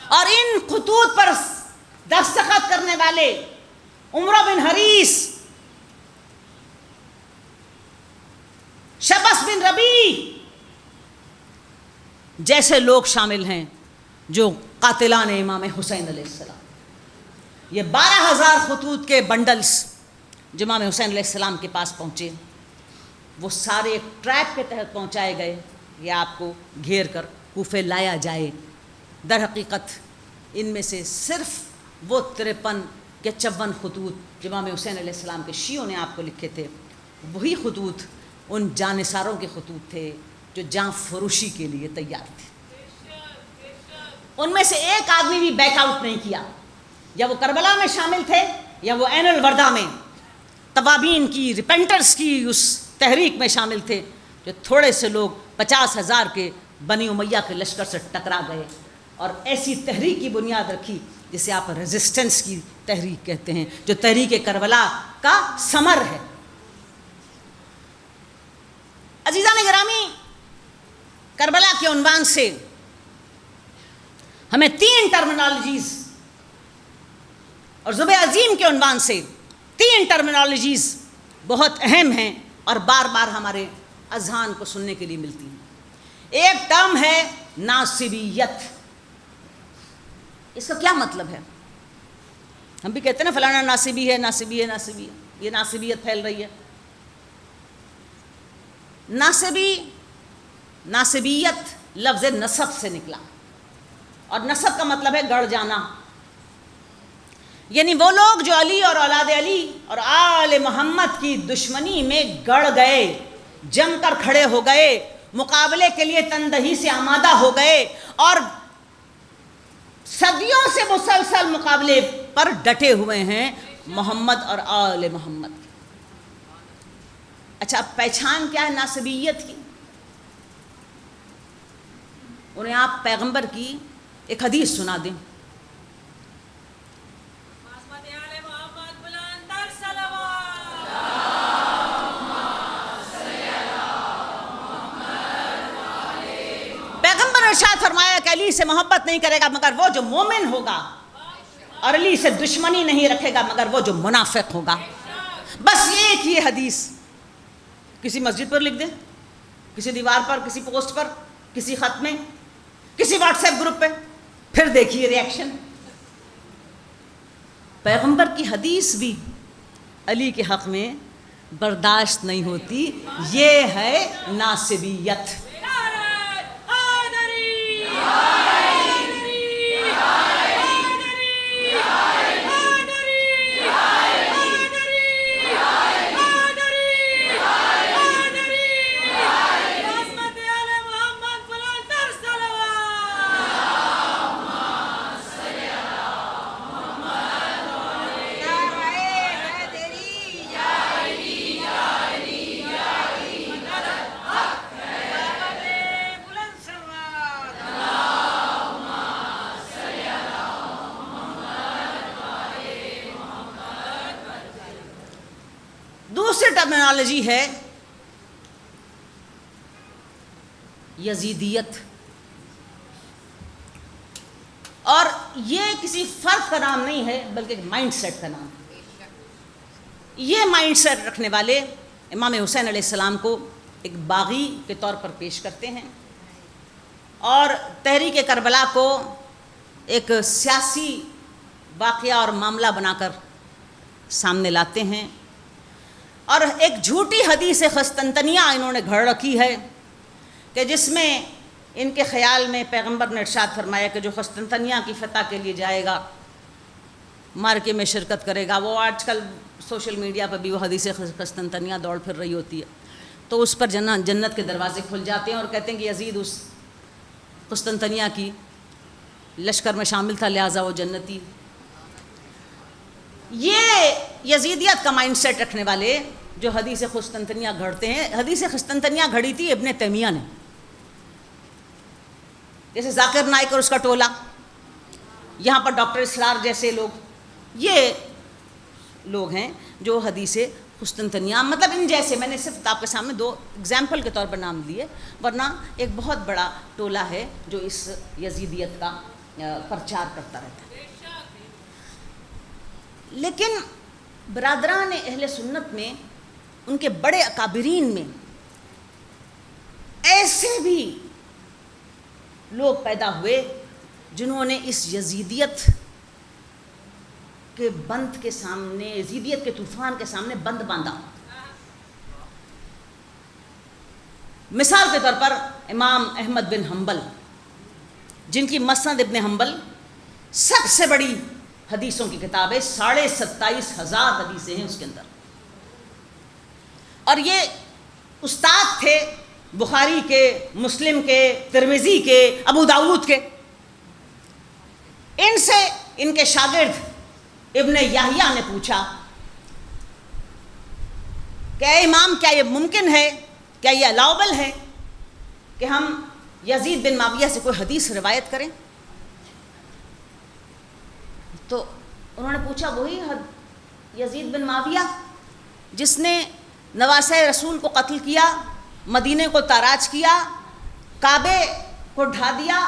اور ان خطوط پر دستخط کرنے والے عمرو بن حریث، شبس بن ربیع جیسے لوگ شامل ہیں جو قاتلان امام حسین علیہ السلام. یہ 12,000 خطوط کے بنڈلز جو امام حسین علیہ السلام کے پاس پہنچے، وہ سارے ایک ٹریپ کے تحت پہنچائے گئے کہ آپ کو گھیر کر کوفے لایا جائے. در حقیقت ان میں سے صرف وہ 53 یا 54 خطوط جو امام حسین علیہ السلام کے شیعوں نے آپ کو لکھے تھے، وہی خطوط ان جانثاروں کے خطوط تھے جو جاں فروشی کے لیے تیار تھے. ان میں سے ایک آدمی بھی بیک آؤٹ نہیں کیا. یا وہ کربلا میں شامل تھے یا وہ عین الوردہ میں توابین کی، ریپینٹرز کی اس تحریک میں شامل تھے، جو تھوڑے سے لوگ 50,000 کے بنی امیہ کے لشکر سے ٹکرا گئے اور ایسی تحریک کی بنیاد رکھی جسے آپ ریزسٹنس کی تحریک کہتے ہیں، جو تحریک کربلا کا ثمر ہے. عزیزان گرامی، کربلا کے عنوان سے ہمیں 3 ٹرمینالوجیز اور ذبح عظیم کے عنوان سے 3 ٹرمینالوجیز بہت اہم ہیں اور بار بار ہمارے اذہان کو سننے کے لیے ملتی ہیں. ایک ٹرم ہے ناصبیت. اس کا کیا مطلب ہے؟ ہم بھی کہتے ہیں نا فلانا ناصبی ہے، ناصبی ہے، ناصبی ہے. یہ ناصبیت پھیل رہی ہے. ناصبیت لفظ نسب سے نکلا اور نسب کا مطلب ہے گڑ جانا. یعنی وہ لوگ جو علی اور اولاد علی اور آل محمد کی دشمنی میں گڑ گئے، جم کر کھڑے ہو گئے، مقابلے کے لیے تندہی سے آمادہ ہو گئے اور صدیوں سے مسلسل مقابلے پر ڈٹے ہوئے ہیں محمد اور آل محمد. اچھا، اب پہچان کیا ہے ناصبیت کی؟ انہیں آپ پیغمبر کی ایک حدیث سنا دیں. پیغمبر نے ارشاد فرمایا کہ علی سے محبت نہیں کرے گا مگر وہ جو مومن ہوگا، اور علی سے دشمنی نہیں رکھے گا مگر وہ جو منافق ہوگا. بس ایک یہ حدیث کسی مسجد پر لکھ دیں، کسی دیوار پر، کسی پوسٹ پر، کسی خط میں، کسی واٹس ایپ گروپ پہ، پھر دیکھیے ریاکشن. پیغمبر کی حدیث بھی علی کے حق میں برداشت نہیں ہوتی. یہ ہے ناصبیت. دوسری ٹرمینالوجی ہے یزیدیت، اور یہ کسی فرد کا نام نہیں ہے بلکہ ایک مائنڈ سیٹ کا نام ہے۔ یہ مائنڈ سیٹ رکھنے والے امام حسین علیہ السلام کو ایک باغی کے طور پر پیش کرتے ہیں، اور تحریک کربلا کو ایک سیاسی واقعہ اور معاملہ بنا کر سامنے لاتے ہیں، اور ایک جھوٹی حدیث قسطنطنیہ انہوں نے گھڑ رکھی ہے کہ جس میں ان کے خیال میں پیغمبر نے ارشاد فرمایا کہ جو قسطنطنیہ کی فتح کے لیے جائے گا، مارکے میں شرکت کرے گا، وہ آج کل سوشل میڈیا پر بھی وہ حدیث قسطنطنیہ دوڑ پھر رہی ہوتی ہے، تو اس پر جنت کے دروازے کھل جاتے ہیں، اور کہتے ہیں کہ یزید اس قسطنطنیہ کی لشکر میں شامل تھا لہٰذا وہ جنتی۔ یہ یزیدیت کا مائنڈ سیٹ رکھنے والے جو حدیث قسطنطنیہ گھڑتے ہیں، حدیث قسطنطنیہ گھڑی تھی ابن تیمیہ نے، جیسے ذاکر نائک اور اس کا ٹولہ، یہاں پر ڈاکٹر اسرار جیسے لوگ، یہ لوگ ہیں جو حدیث قسطنطنیہ، مطلب ان جیسے، میں نے صرف آپ کے سامنے دو اگزامپل کے طور پر نام لیے، ورنہ ایک بہت بڑا ٹولہ ہے جو اس یزیدیت کا پرچار کرتا رہتا ہے۔ لیکن برادران اہل سنت میں ان کے بڑے اکابرین میں ایسے بھی لوگ پیدا ہوئے جنہوں نے اس یزیدیت کے بند کے سامنے، یزیدیت کے طوفان کے سامنے بند باندھا۔ مثال کے طور پر امام احمد بن حنبل، جن کی مسند ابن حنبل سب سے بڑی حدیثوں کی کتاب ہے، 27,500 حدیثیں ہیں اس کے اندر، اور یہ استاد تھے بخاری کے، مسلم کے، ترمذی کے، ابو داؤد کے۔ ان سے ان کے شاگرد ابن یحییٰ نے پوچھا کہ اے امام، کیا یہ ممکن ہے، کیا یہ الاؤبل ہے کہ ہم یزید بن معاویہ سے کوئی حدیث روایت کریں؟ تو انہوں نے پوچھا وہی یزید بن معاویہ جس نے نواسہ رسول کو قتل کیا، مدینے کو تاراج کیا، کعبے کو ڈھا دیا،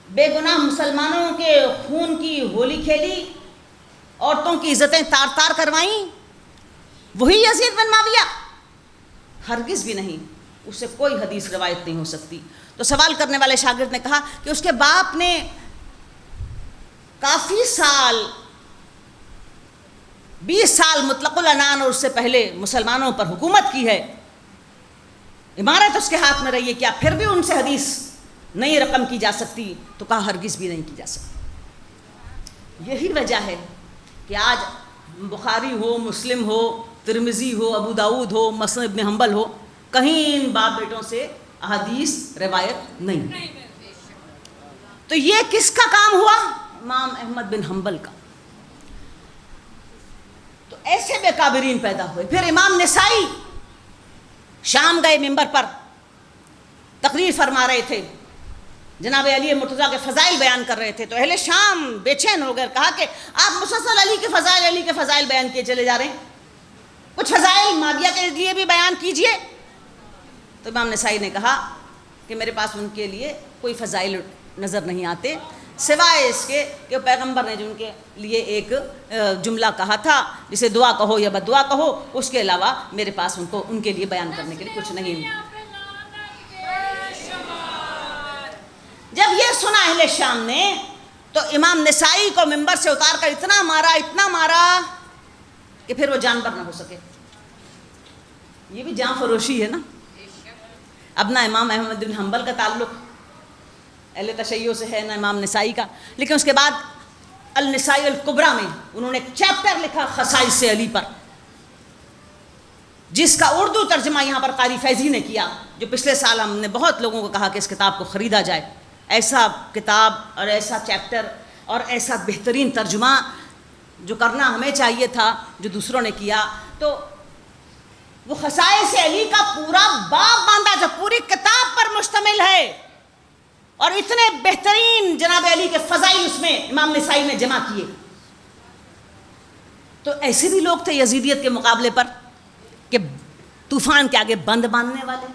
بے گناہ مسلمانوں کے خون کی ہولی کھیلی، عورتوں کی عزتیں تار تار کروائیں، وہی یزید بن معاویہ؟ ہرگز بھی نہیں، اس سے کوئی حدیث روایت نہیں ہو سکتی۔ تو سوال کرنے والے شاگرد نے کہا کہ اس کے باپ نے کافی سال، 20 سال مطلق العنان اور اس سے پہلے مسلمانوں پر حکومت کی ہے، امارت اس کے ہاتھ میں رہی ہے، کیا پھر بھی ان سے حدیث نہیں رقم کی جا سکتی؟ تو کہا ہرگز بھی نہیں کی جا سکتی۔ یہی وجہ ہے کہ آج بخاری ہو، مسلم ہو، ترمذی ہو، ابو داؤد ہو، مسند ابن حنبل ہو، کہیں ان باپ بیٹوں سے احادیث روایت نہیں۔ تو یہ کس کا کام ہوا؟ امام احمد بن حنبل کا۔ تو ایسے بے کابرین پیدا ہوئے۔ پھر امام نسائی شام گئے، منبر پر تقریر فرما رہے تھے، جناب علی مرتضیٰ کے فضائل بیان کر رہے تھے، تو اہل شام بے چین ہو گئے، کہا کہ آپ مسلسل علی کے فضائل بیان کیے چلے جا رہے ہیں، کچھ فضائل معاویہ کے لیے بھی بیان کیجئے۔ تو امام نسائی نے کہا کہ میرے پاس ان کے لیے کوئی فضائل نظر نہیں آتے، سوائے اس کے کہ پیغمبر نے جو ان کے لیے ایک جملہ کہا تھا جسے دعا کہو یا بد دعا کہو، اس کے علاوہ میرے پاس ان کے لیے بیان کرنے کے لیے کچھ نہیں۔ جب یہ سنا اہل شام نے تو امام نسائی کو منبر سے اتار کر اتنا مارا کہ پھر وہ جانور نہ ہو سکے۔ یہ بھی جان فروشی ہے نا۔ اب نہ امام احمد بن حنبل کا تعلق اہل تشیع سے ہے، نہ امام نسائی کا، لیکن اس کے بعد النسائی الکبریٰ میں انہوں نے ایک چیپٹر لکھا خصائص علی پر، جس کا اردو ترجمہ یہاں پر قاری فیضی نے کیا، جو پچھلے سال ہم نے بہت لوگوں کو کہا کہ اس کتاب کو خریدا جائے۔ ایسا کتاب اور ایسا چیپٹر اور ایسا بہترین ترجمہ جو کرنا ہمیں چاہیے تھا، جو دوسروں نے کیا۔ تو وہ خصائص علی کا پورا باب باندھا جو پوری کتاب پر مشتمل ہے، اور اتنے بہترین جناب علی کے فضائل اس میں امام نسائی نے جمع کیے۔ تو ایسے بھی لوگ تھے یزیدیت کے مقابلے پر کہ طوفان کے آگے بند باندھنے والے.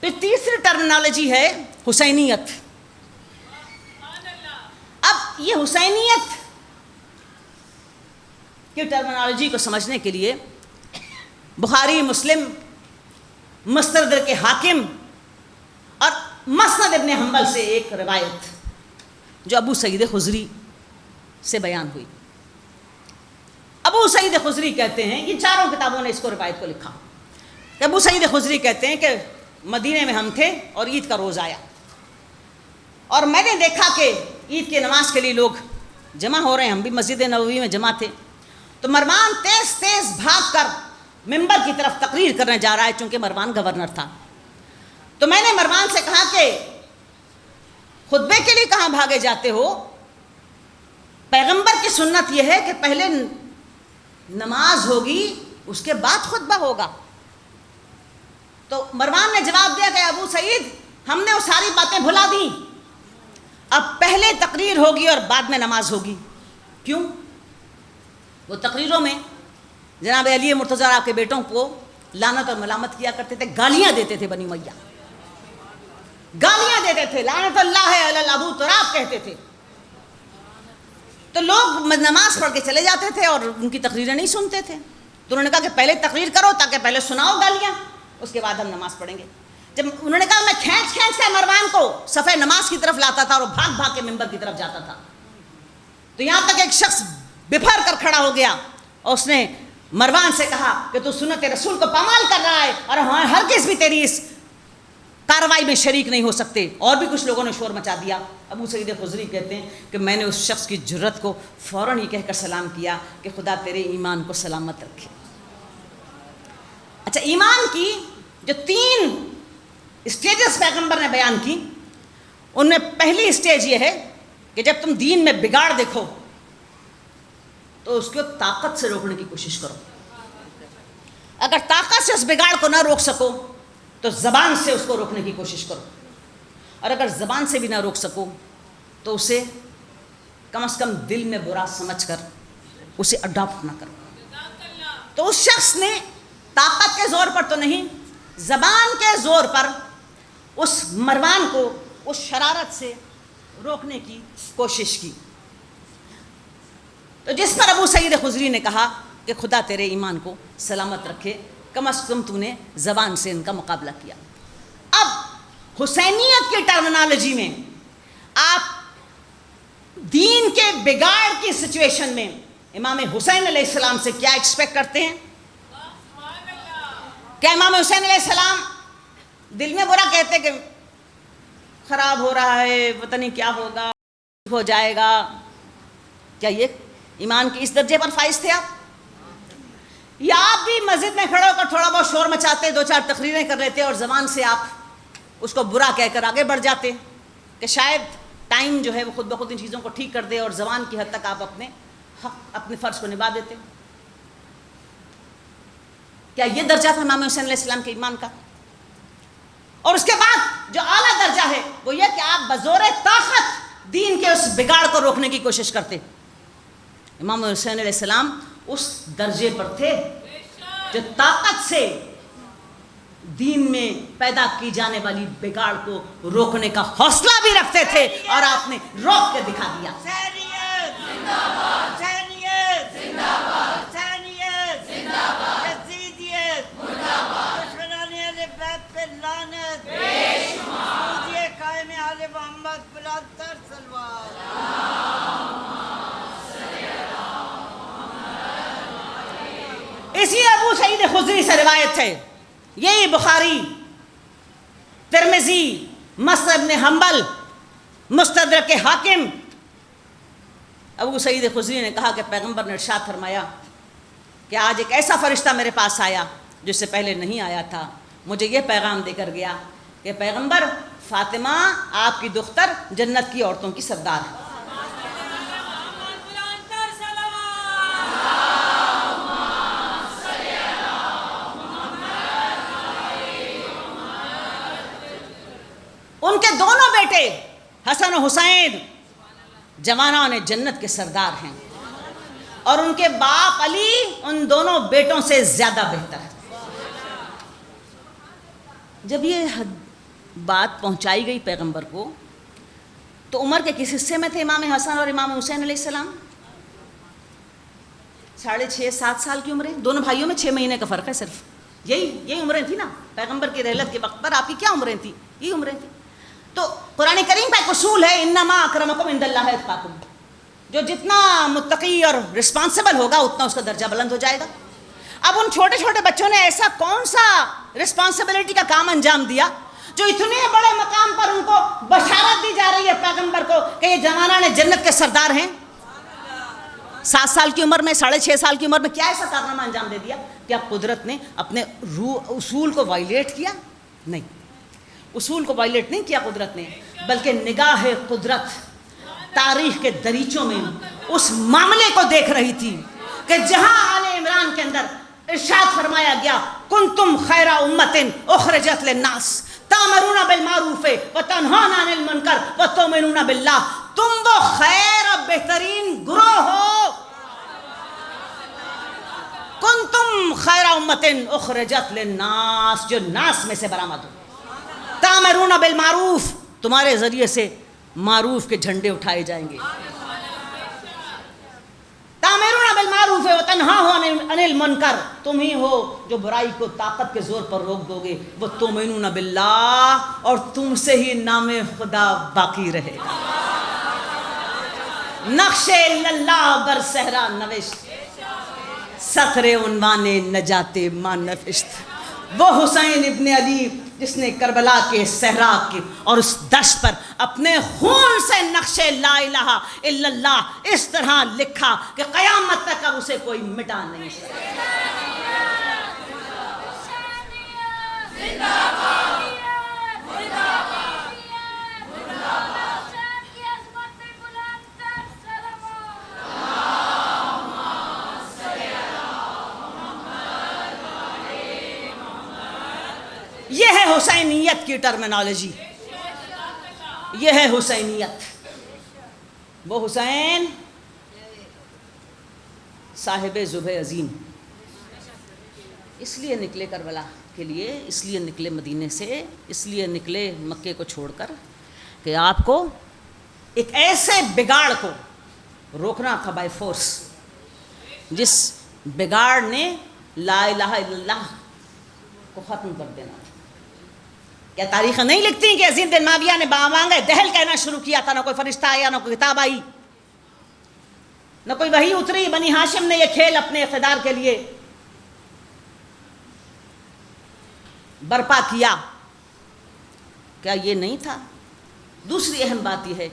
پھر تیسری ٹرمنالوجی ہے حسینیت. اب یہ حسینیت کی ٹرمنالوجی کو سمجھنے کے لیے بخاری، مسلم، مستدرک کے حاکم اور مسند ابن حنبل سے ایک روایت جو ابو سعید خضری سے بیان ہوئی. ابو سعید خضری کہتے ہیں، یہ چاروں کتابوں نے اس کو روایت کو لکھا، کہ ابو سعید خضری کہتے ہیں کہ مدینے میں ہم تھے اور عید کا روز آیا اور میں نے دیکھا کہ عید کی نماز کے لیے لوگ جمع ہو رہے ہیں. ہم بھی مسجد نبوی میں جمع تھے تو مروان تیز تیز بھاگ کر ممبر کی طرف تقریر کرنے جا رہا ہے، چونکہ مروان گورنر تھا. تو میں نے مروان سے کہا کہ خطبے کے لیے کہاں بھاگے جاتے ہو؟ پیغمبر کی سنت یہ ہے کہ پہلے نماز ہوگی اس کے بعد خطبہ ہوگا. تو مروان نے جواب دیا کہ ابو سعید ہم نے وہ ساری باتیں بھلا دیں، اب پہلے تقریر ہوگی اور بعد میں نماز ہوگی. کیوں؟ وہ تقریروں میں جناب علی مرتضیٰ آپ کے بیٹوں کو لعنت اور ملامت کیا کرتے تھے، گالیاں دیتے تھے، بنی امیہ گالیاں دیتے تھے، لعنت اللہ علی ابو تراب کہتے تھے. تو لوگ نماز پڑھ کے چلے جاتے تھے اور ان کی تقریریں نہیں سنتے تھے. تو انہوں نے کہا کہ پہلے تقریر کرو تاکہ پہلے سناؤ گالیاں، اس کے بعد ہم نماز پڑھیں گے. جب انہوں نے کہا میں کھینچ کھینچ کے مروان کو صفحہ نماز کی طرف لاتا تھا اور وہ بھاگ بھاگ کے ممبر کی طرف جاتا تھا، تو یہاں تک ایک شخص بپھر کر کھڑا ہو گیا اور اس نے مروان سے کہا کہ تو سنت رسول کو پامال کر رہا ہے اور ہرگز بھی تیری اس کارروائی میں شریک نہیں ہو سکتے. اور بھی کچھ لوگوں نے شور مچا دیا. ابو سعید خضری کہتے ہیں کہ میں نے اس شخص کی جرت کو فوراً یہ کہہ کر سلام کیا کہ خدا تیرے ایمان کو سلامت رکھے. اچھا، ایمان کی جو 3 اسٹیجز پیغمبر نے بیان کی، ان میں پہلی اسٹیج یہ ہے کہ جب تم دین میں بگاڑ دیکھو تو اس کو طاقت سے روکنے کی کوشش کرو. اگر طاقت سے اس بگاڑ کو نہ روک سکو تو زبان سے اس کو روکنے کی کوشش کرو، اور اگر زبان سے بھی نہ روک سکو تو اسے کم از کم دل میں برا سمجھ کر اسے اڈاپٹ نہ کرو. تو اس شخص نے طاقت کے زور پر تو نہیں، زبان کے زور پر اس مروان کو اس شرارت سے روکنے کی کوشش کی. تو جس پر ابو سعید خضری نے کہا کہ خدا تیرے ایمان کو سلامت رکھے، کم از کم تو نے زبان سے ان کا مقابلہ کیا. اب حسینیت کی ٹرمنالوجی میں آپ دین کے بگاڑ کی سچویشن میں امام حسین علیہ السلام سے کیا ایکسپیکٹ کرتے ہیں؟ کیا امام حسین علیہ السلام دل میں برا کہتے کہ خراب ہو رہا ہے، پتہ نہیں کیا ہوگا، ہو جائے گا؟ کیا یہ ایمان کی اس درجے پر فائز تھے آپ؟ یا آپ بھی مسجد میں کھڑے ہو کر تھوڑا بہت شور مچاتے، 2-4 تقریریں کر لیتے اور زبان سے آپ اس کو برا کہہ کر آگے بڑھ جاتے کہ شاید ٹائم جو ہے وہ خود بخود ان چیزوں کو ٹھیک کر دے اور زبان کی حد تک آپ اپنے حق، اپنے فرض کو نبھا دیتے؟ کیا یہ درجہ تھا امام حسین علیہ السلام کے ایمان کا؟ اور اس کے بعد جو اعلیٰ درجہ ہے وہ یہ کہ آپ بزور طاقت دین کے اس بگاڑ کو روکنے کی کوشش کرتے. امام حسین علیہ السلام اس درجے پر تھے جو طاقت سے دین میں پیدا کی جانے والی بگاڑ کو روکنے کا حوصلہ بھی رکھتے تھے، اور آپ نے روک کے دکھا دیا. حسینیت زندہ باد، حسینیت زندہ باد، حسینیت زندہ باد، یزیدیت مردہ باد، دشمنان اہل بیت پہ لعنت بے شمار، مودی قائم آل محمد بلند تر سلوات. اسی ابو سعید خضری سے روایت ہے، یہی بخاری، ترمذی، مسند ابن حنبل، مستدرک کے حاکم. ابو سعید خضری نے کہا کہ پیغمبر نے ارشاد فرمایا کہ آج ایک ایسا فرشتہ میرے پاس آیا جو اس سے پہلے نہیں آیا تھا، مجھے یہ پیغام دے کر گیا کہ پیغمبر، فاطمہ آپ کی دختر جنت کی عورتوں کی سردار ہے. ان کے دونوں بیٹے حسن و حسین جوانان جنت کے سردار ہیں. اور ان کے باپ علی ان دونوں بیٹوں سے زیادہ بہتر ہے۔ جب یہ بات پہنچائی گئی پیغمبر کو تو عمر کے کس حصے میں تھے امام حسن اور امام حسین علیہ السلام؟ 6.5-7 سال کی عمریں، دونوں بھائیوں میں 6 مہینے کا فرق ہے صرف، یہی عمریں تھیں نا پیغمبر کی رحلت کے وقت پر۔ آپ کی کیا عمریں تھیں؟ یہی عمریں تھیں۔ تو قرآن کریم کا ایک اصول ہے انما اکرمکم عند اللہ اتقاکم، جو جتنا متقی اور رسپانسبل ہوگا اتنا اس کا درجہ بلند ہو جائے گا۔ اب ان چھوٹے چھوٹے بچوں نے ایسا کون سا رسپانسبلٹی کا کام انجام دیا جو اتنے بڑے مقام پر ان کو بشارت دی جا رہی ہے پیغمبر کو کہ یہ جوانان جنت کے سردار ہیں؟ 7 سال کی عمر میں، 6.5 سال کی عمر میں کیا ایسا کارنامہ انجام دے دیا کہ اب قدرت نے اپنے اصول کو وائلیٹ کیا؟ نہیں، اصول کو وائلیٹ نہیں کیا قدرت نے، بلکہ نگاہ قدرت تاریخ کے دریچوں میں اس معاملے کو دیکھ رہی تھی کہ جہاں آل عمران کے اندر ارشاد فرمایا گیا کنتم خیر امت اخرجت للناس تامرون بالمعروف وتنہون عن المنکر وتؤمنون باللہ، تم وہ خیر اور بہترین گروہ ہو، کنتم خیر امت اخرجت للناس، جو ناس میں سے برآمد ہو، تامرون بالمعروف، تمہارے ذریعے سے معروف کے جھنڈے اٹھائے جائیں گے، تامرون بالمعروف وتنہون عن المنکر، تم ہی ہو جو برائی کو طاقت کے زور پر روک دو گے، وتؤمنون باللہ، اور تم سے ہی نام خدا باقی رہے گا۔ نقش اللہ بر صحرا نوشت، سطر عنوان نجات ما نفشت، وہ حسین ابن علی جس نے کربلا کے صحرا کے اور اس دشت پر اپنے خون سے نقش لا الہ الا اللہ اس طرح لکھا کہ قیامت تک اب اسے کوئی مٹا نہیں سکتا۔ یہ ہے حسینیت کی ٹرمینالوجی، یہ ہے حسینیت۔ وہ حسین صاحب ذبح عظیم اس لیے نکلے کربلا کے لیے، اس لیے نکلے مدینے سے، اس لیے نکلے مکے کو چھوڑ کر کہ آپ کو ایک ایسے بگاڑ کو روکنا تھا بائی فورس، جس بگاڑ نے لا الہ الا اللہ کو ختم کر دینا تھا۔ کیا تاریخ نہیں لکھتی کہ عزیز بن معاویہ نے بامانگے دہل کہنا شروع کیا تھا، نہ کوئی فرشتہ آیا، نہ کوئی کتاب آئی، نہ کوئی وحی اتری، بنی ہاشم نے یہ کھیل اپنے اقتدار کے لیے برپا کیا؟ کیا یہ نہیں تھا؟ دوسری اہم بات یہ ہے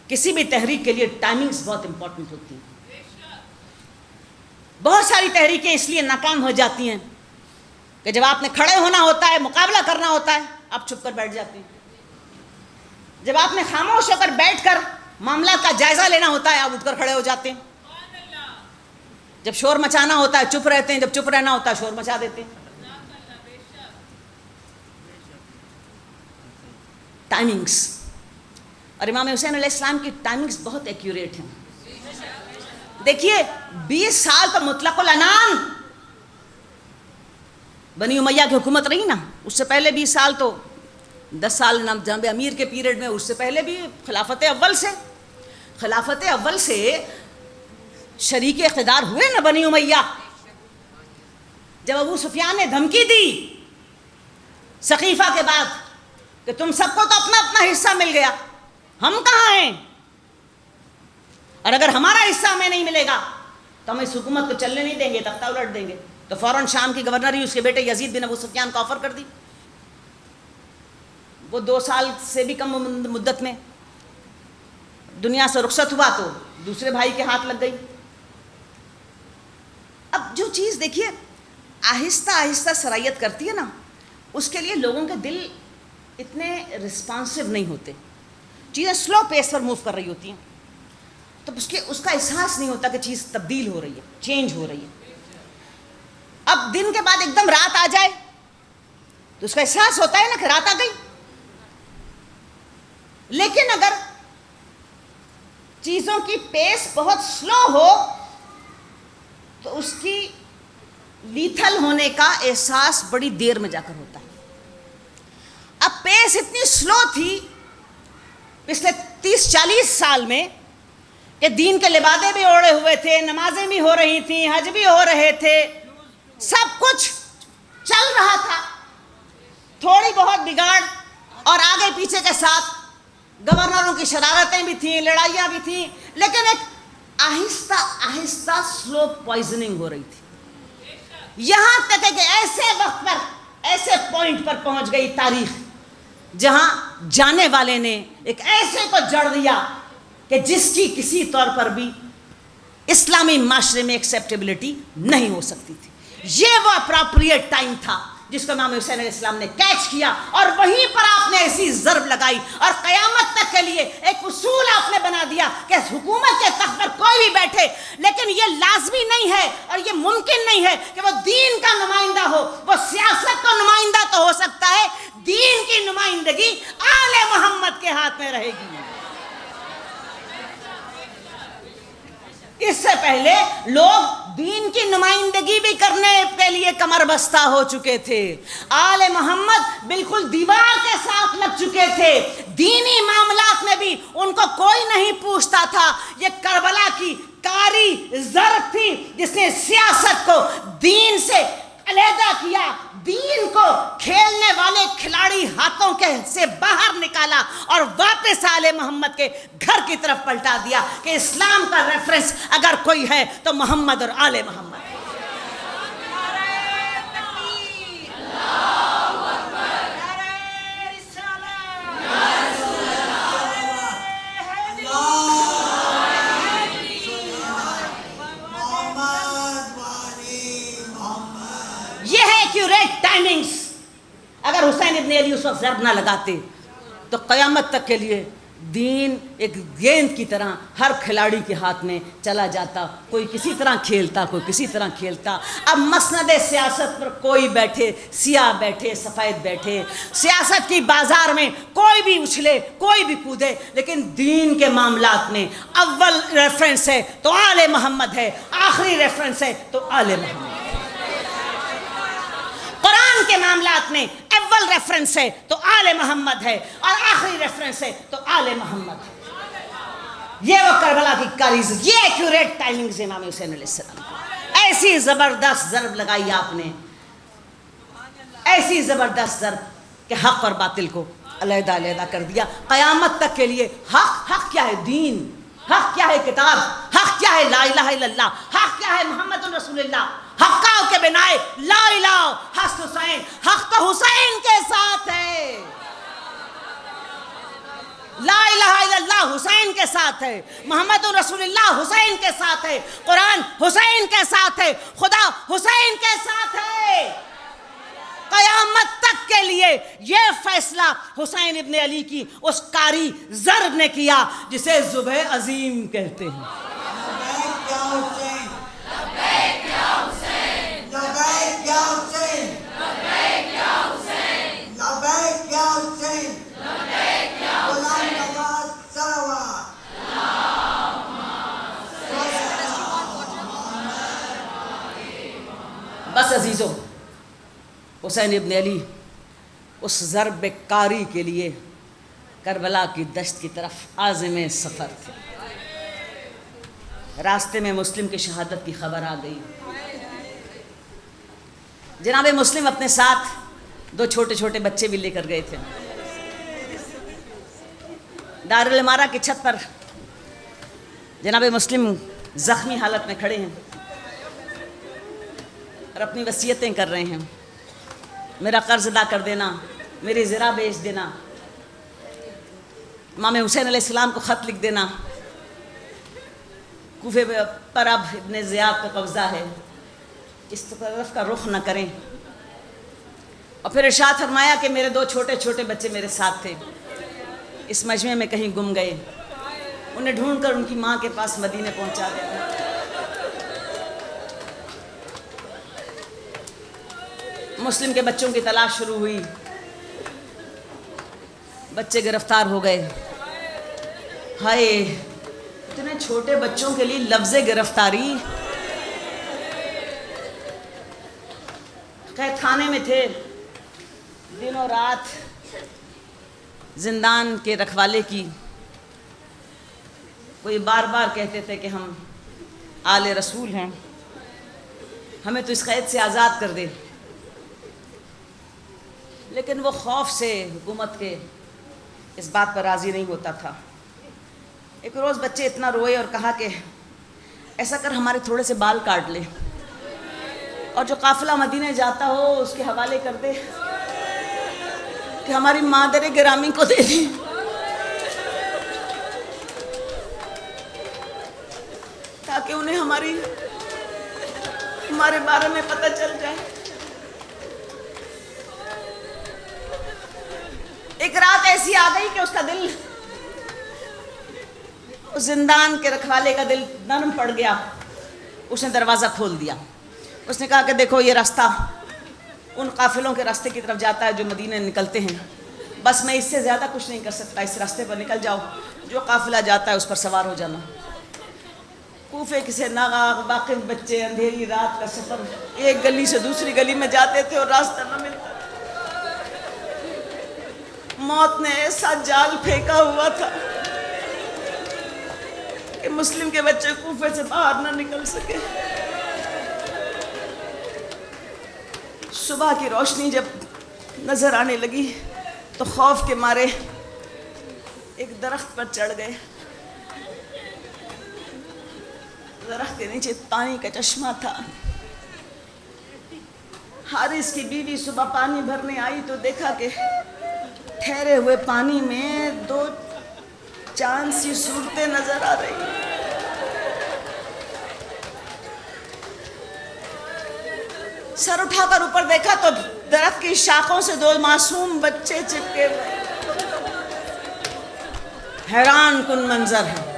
کسی بھی تحریک کے لیے ٹائمنگز بہت امپورٹنٹ ہوتی ہیں۔ بہت ساری تحریکیں اس لیے ناکام ہو جاتی ہیں کہ جب آپ نے کھڑے ہونا ہوتا ہے، مقابلہ کرنا ہوتا ہے، آپ چھپ کر بیٹھ جاتے ہیں۔ جب آپ نے خاموش ہو کر بیٹھ کر معاملہ کا جائزہ لینا ہوتا ہے، آپ اٹھ کر کھڑے ہو جاتے ہیں۔ جب شور مچانا ہوتا ہے چپ رہتے ہیں، جب چپ رہنا ہوتا ہے شور مچا دیتے ہیں۔ ٹائمنگز، اور امام حسین علیہ السلام کی ٹائمنگز بہت ایکیوریٹ ہیں۔ دیکھیے 20 سال تو مطلق العنان بنی امیہ کی حکومت رہی نا، اس سے پہلے 20 سال تو 10 سال جناب امیر کے پیریڈ میں، اس سے پہلے بھی خلافت اول سے شریک اقتدار ہوئے نا بنی امیہ۔ جب ابو سفیان نے دھمکی دی سقیفہ کے بعد کہ تم سب کو تو اپنا اپنا حصہ مل گیا، ہم کہاں ہیں، اور اگر ہمارا حصہ ہمیں نہیں ملے گا تو ہم اس حکومت کو چلنے نہیں دیں گے، تختہ الٹ دیں گے، تو فوراً شام کی گورنری اس کے بیٹے یزید بن ابو سفیان کو آفر کر دی۔ وہ 2 سال سے بھی کم مدت میں دنیا سے رخصت ہوا تو دوسرے بھائی کے ہاتھ لگ گئی۔ اب جو چیز دیکھیے آہستہ آہستہ سرایت کرتی ہے نا، اس کے لیے لوگوں کے دل اتنے رسپانسو نہیں ہوتے، چیزیں سلو پیس پر موو کر رہی ہوتی ہیں، تو اس کا احساس نہیں ہوتا کہ چیز تبدیل ہو رہی ہے، چینج ہو رہی ہے۔ اب دن کے بعد ایک دم رات آ جائے تو اس کا احساس ہوتا ہے نا کہ رات آ گئی، لیکن اگر چیزوں کی پیس بہت سلو ہو تو اس کی لیتھل ہونے کا احساس بڑی دیر میں جا کر ہوتا ہے. اب پیس اتنی سلو تھی پچھلے 30-40 سال میں کہ دین کے لبادے بھی اوڑے ہوئے تھے, نمازیں بھی ہو رہی تھیں, حج بھی ہو رہے تھے, سب کچھ چل رہا تھا. تھوڑی بہت بگاڑ اور آگے پیچھے کے ساتھ گورنروں کی شرارتیں بھی تھیں, لڑائیاں بھی تھیں, لیکن ایک آہستہ آہستہ سلو پوائزننگ ہو رہی تھی. یہاں تک کہ ایسے وقت پر, ایسے پوائنٹ پر پہنچ گئی تاریخ جہاں جانے والے نے ایک ایسے کو جڑ دیا کہ جس کی کسی طور پر بھی اسلامی معاشرے میں ایکسیپٹیبلٹی نہیں ہو سکتی تھی. یہ وہ اپراپریٹ ٹائم تھا جس کو امام حسین علیہ السلام نے کیچ کیا, اور وہیں پر آپ نے ایسی ضرب لگائی اور قیامت تک کے لیے ایک اصول آپ نے بنا دیا کہ حکومت کے تخت پر کوئی بھی بیٹھے, لیکن یہ لازمی نہیں ہے اور یہ ممکن نہیں ہے کہ وہ دین کا نمائندہ ہو. وہ سیاست کا نمائندہ تو ہو سکتا ہے, دین کی نمائندگی آل محمد کے ہاتھ میں رہے گی. اس سے پہلے لوگ دین کی نمائندگی بھی کرنے کے لیے کمر بستہ ہو چکے تھے. آل محمد بالکل دیوار کے ساتھ لگ چکے تھے. دینی معاملات میں بھی ان کو کوئی نہیں پوچھتا تھا. یہ کربلا کی کاری ضرب تھی جس نے سیاست کو دین سے علیحدہ کیا, دین کو کھیلنے والے کھلاڑی ہاتھوں کے سے باہر نکالا اور واپس آل محمد کے گھر کی طرف پلٹا دیا کہ اسلام کا ریفرنس اگر کوئی ہے تو محمد اور آل محمد. یہ ہے ایکیوریٹ ٹائمنگز. اگر حسین ابن علی اس وقت ضرب نہ لگاتے تو قیامت تک کے لیے دین ایک گیند کی طرح ہر کھلاڑی کے ہاتھ میں چلا جاتا. کوئی کسی طرح کھیلتا, کوئی کسی طرح کھیلتا. اب مسند سیاست پر کوئی بیٹھے, سیاہ بیٹھے, سفید بیٹھے, سیاست کی بازار میں کوئی بھی اچھلے, کوئی بھی کودے, لیکن دین کے معاملات میں اول ریفرنس ہے تو آل محمد ہے, آخری ریفرنس ہے تو آل محمد. قرآن کے معاملات میں اول ریفرنس ہے تو آل محمد ہے اور آخری ریفرنس ہے تو آل محمد ہے. یہ وہ کربلا کی کاریز, یہ ایکیوریٹ ٹائمنگز امام حسین علیہ السلام کو. ایسی زبردست ضرب لگائی آپ نے, ایسی زبردست ضرب کہ حق اور باطل کو علیحدہ علیحدہ کر دیا. قیامت تک کے لیے حق کیا ہے دین, حق کیا ہے کتاب, حق کیا ہے لا الہ الا اللہ, حق کیا ہے محمد رسول اللہ. حقاؤ کے بنائے لا الہ حسن حسین, حق تو حسین کے ساتھ ہے, لا الہ الا اللہ حسین کے ساتھ ہے, محمد رسول اللہ حسین کے ساتھ ہے, قرآن حسین کے ساتھ ہے, خدا حسین کے ساتھ ہے. قیامت تک کے لیے یہ فیصلہ حسین ابن علی کی اس کاری ضرب نے کیا جسے ذبح عظیم کہتے ہیں. بس عزیزو, حسین ابن علی اس ضرب کاری کے لیے کربلا کی دشت کی طرف عازم سفر تھے. راستے میں مسلم کی شہادت کی خبر آ گئی. جناب مسلم اپنے ساتھ 2 چھوٹے چھوٹے بچے بھی لے کر گئے تھے. دارالعمارہ کی چھت پر جناب مسلم زخمی حالت میں کھڑے ہیں اور اپنی وصیتیں کر رہے ہیں. میرا قرض ادا کر دینا, میری زرع بیچ دینا, امام حسین علیہ السلام کو خط لکھ دینا, کوفے پر اب ابن زیاد کا قبضہ ہے, اس طرف کا رخ نہ کریں. اور پھر ارشاد فرمایا کہ میرے 2 چھوٹے چھوٹے بچے میرے ساتھ تھے, اس مجمع میں کہیں گم گئے, انہیں ڈھونڈ کر ان کی ماں کے پاس مدینے پہنچا دینا. مسلم کے بچوں کی تلاش شروع ہوئی, بچے گرفتار ہو گئے. ہائے, اتنے چھوٹے بچوں کے لیے لفظ گرفتاری قید خانے میں تھے، دنوں رات زندان کے رکھوالے کی، کوئی بار بار کہتے تھے کہ ہم آل رسول ہیں، ہمیں تو اس قید سے آزاد کر دے، لیکن وہ خوف سے حکومت کے اس بات پر راضی نہیں ہوتا تھا۔ ایک روز بچے اتنا روئے اور کہا کہ ایسا کر ہمارے تھوڑے سے بال کاٹ لے اور جو قافلہ مدینہ جاتا ہو اس کے حوالے کر دے کہ ہماری مادر گرامی کو دے دیں، تاکہ انہیں ہمارے بارے میں پتہ چل جائے۔ ایک رات ایسی آ گئی کہ اس کا دل، اس زندان کے رکھوالے کا دل نرم پڑ گیا۔ اس نے دروازہ کھول دیا، اس نے کہا کہ دیکھو یہ راستہ ان قافلوں کے راستے کی طرف جاتا ہے جو مدینہ نکلتے ہیں، بس میں اس سے زیادہ کچھ نہیں کر سکتا، اس راستے پر نکل جاؤ، جو قافلہ جاتا ہے اس پر سوار ہو جانا۔ کوفے سے واقف بچے اندھیری رات کا سفر، ایک گلی سے دوسری گلی میں جاتے تھے اور راستہ نہ ملتا، موت نے ایسا جال پھینکا ہوا تھا کہ مسلم کے بچے کوفے سے باہر نہ نکل سکے۔ صبح کی روشنی جب نظر آنے لگی تو خوف کے مارے ایک درخت پر چڑھ گئے۔ درخت کے نیچے پانی کا چشمہ تھا۔ حارث کی بیوی صبح پانی بھرنے آئی تو دیکھا کہ ٹھہرے ہوئے پانی میں دو چاند سی صورتیں نظر آ رہی ہیں۔ سر اٹھا کر اوپر دیکھا تو درخت کی شاخوں سے دو معصوم بچے چپکے ہوئے۔ حیران کن منظر ہے۔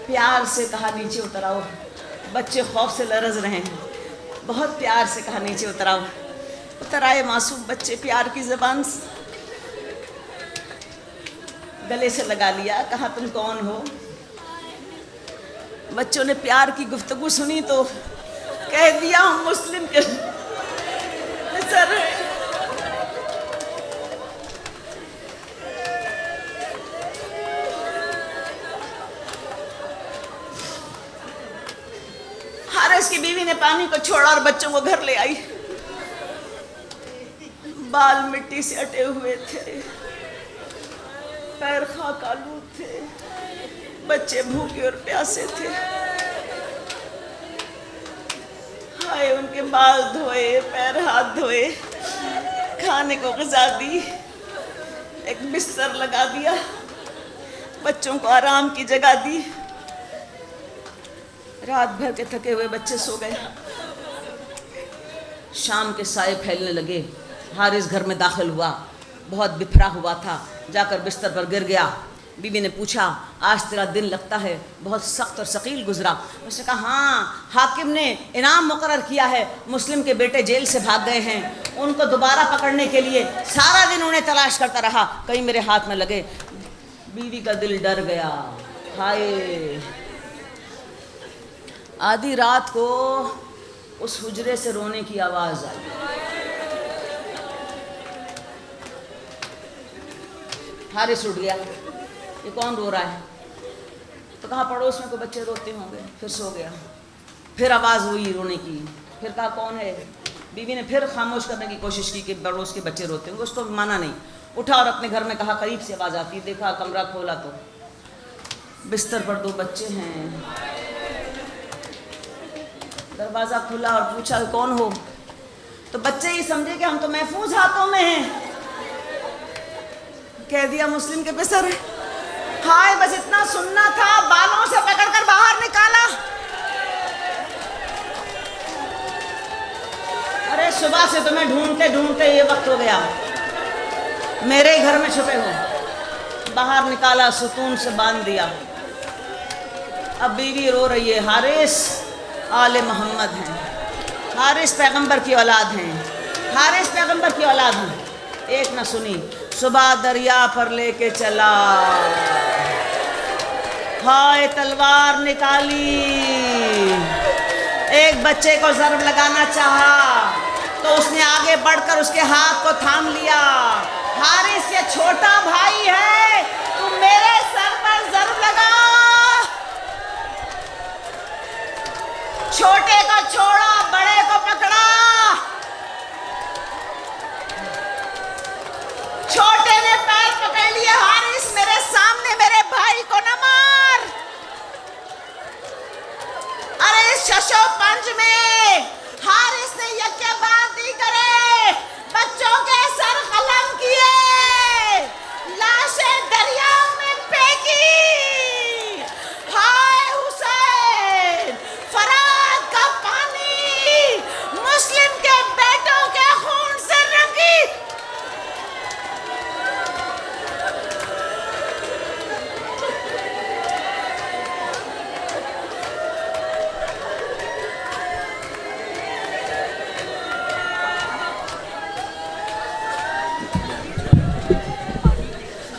پیار سے کہا نیچے اتر آؤ، بچے خوف سے لرز رہے ہیں، بہت پیار سے کہا نیچے اتر آؤ۔ اتر آئے معصوم بچے، پیار کی زبان گلے سے لگا لیا، کہا تم کون ہو؟ بچوں نے پیار کی گفتگو سنی تو کہہ دیا ہم مسلم کے سر ہیں۔ حارث کی بیوی نے پانی کو چھوڑا اور بچوں کو گھر لے آئی۔ بال مٹی سے اٹے ہوئے تھے، پیر خاک آلود تھے، بچے بھوکے اور پیاسے تھے۔ ہائے ان کے بال دھوئے، پیر ہاتھ دھوئے، کھانے کو غذا دی، ایک بستر لگا دیا، بچوں کو آرام کی جگہ دی۔ رات بھر کے تھکے ہوئے بچے سو گئے۔ شام کے سائے پھیلنے لگے۔ حارث گھر میں داخل ہوا، بہت بپھرا ہوا تھا، جا کر بستر پر گر گیا۔ بیوی نے پوچھا آج تیرا دن لگتا ہے بہت سخت اور ثقیل گزرا؟ اس نے کہا ہاں، حاکم نے انعام مقرر کیا ہے، مسلم کے بیٹے جیل سے بھاگ گئے ہیں، ان کو دوبارہ پکڑنے کے لیے سارا دن انہیں تلاش کرتا رہا، کہیں میرے ہاتھ میں لگے۔ بیوی کا دل ڈر گیا۔ ہائے، آدھی رات کو اس حجرے سے رونے کی آواز آئی۔ حارث اٹھ گیا، یہ کون رو رہا ہے؟ تو کہا پڑوس میں کوئی بچے روتے ہوں گے، پھر سو گیا۔ پھر آواز ہوئی رونے کی، پھر کہا کون ہے؟ بیوی نے پھر خاموش کرنے کی کوشش کی کہ پڑوس کے بچے روتے ہوں گے، اس کو مانا نہیں۔ اٹھا اور اپنے گھر میں کہا قریب سے آواز آتی، دیکھا کمرہ کھولا تو بستر پر دو بچے ہیں۔ دروازہ کھلا اور پوچھا کون ہو؟ تو بچے ہی سمجھے کہ ہم تو محفوظ ہاتھوں میں ہیں، کہہ دیا مسلم کے پسر ہے۔ ہائے، بس اتنا سننا تھا، بالوں سے پکڑ کر باہر نکالا۔ ارے صبح سے تمہیں ڈھونڈتے ڈھونڈتے یہ وقت ہو گیا، میرے گھر میں چھپے ہو۔ باہر نکالا، ستون سے باندھ دیا۔ اب بیوی رو رہی ہے۔ حارث آل محمد ہیں، حارث پیغمبر کی اولاد ہیں، حارث پیغمبر کی اولاد ہیں۔ ایک نہ سنی، صبح دریا پر لے کے چلا، ہائے تلوار نکالی، ایک بچے کو ضرب لگانا چاہا تو اس نے آگے بڑھ کر اس کے ہاتھ کو تھام لیا. حارث یہ چھوٹا بھائی ہے, تم میرے سر پر ضرب لگا. چھوٹے کو چھوڑا, بڑے کو پکڑا. چھوٹے نے پیر پکڑ لیے. حارث میرے سامنے میرے بھائی کو نہ مار. ارے اس ششو پنج میں حارث نے یکے بعد دی کرے بچوں کے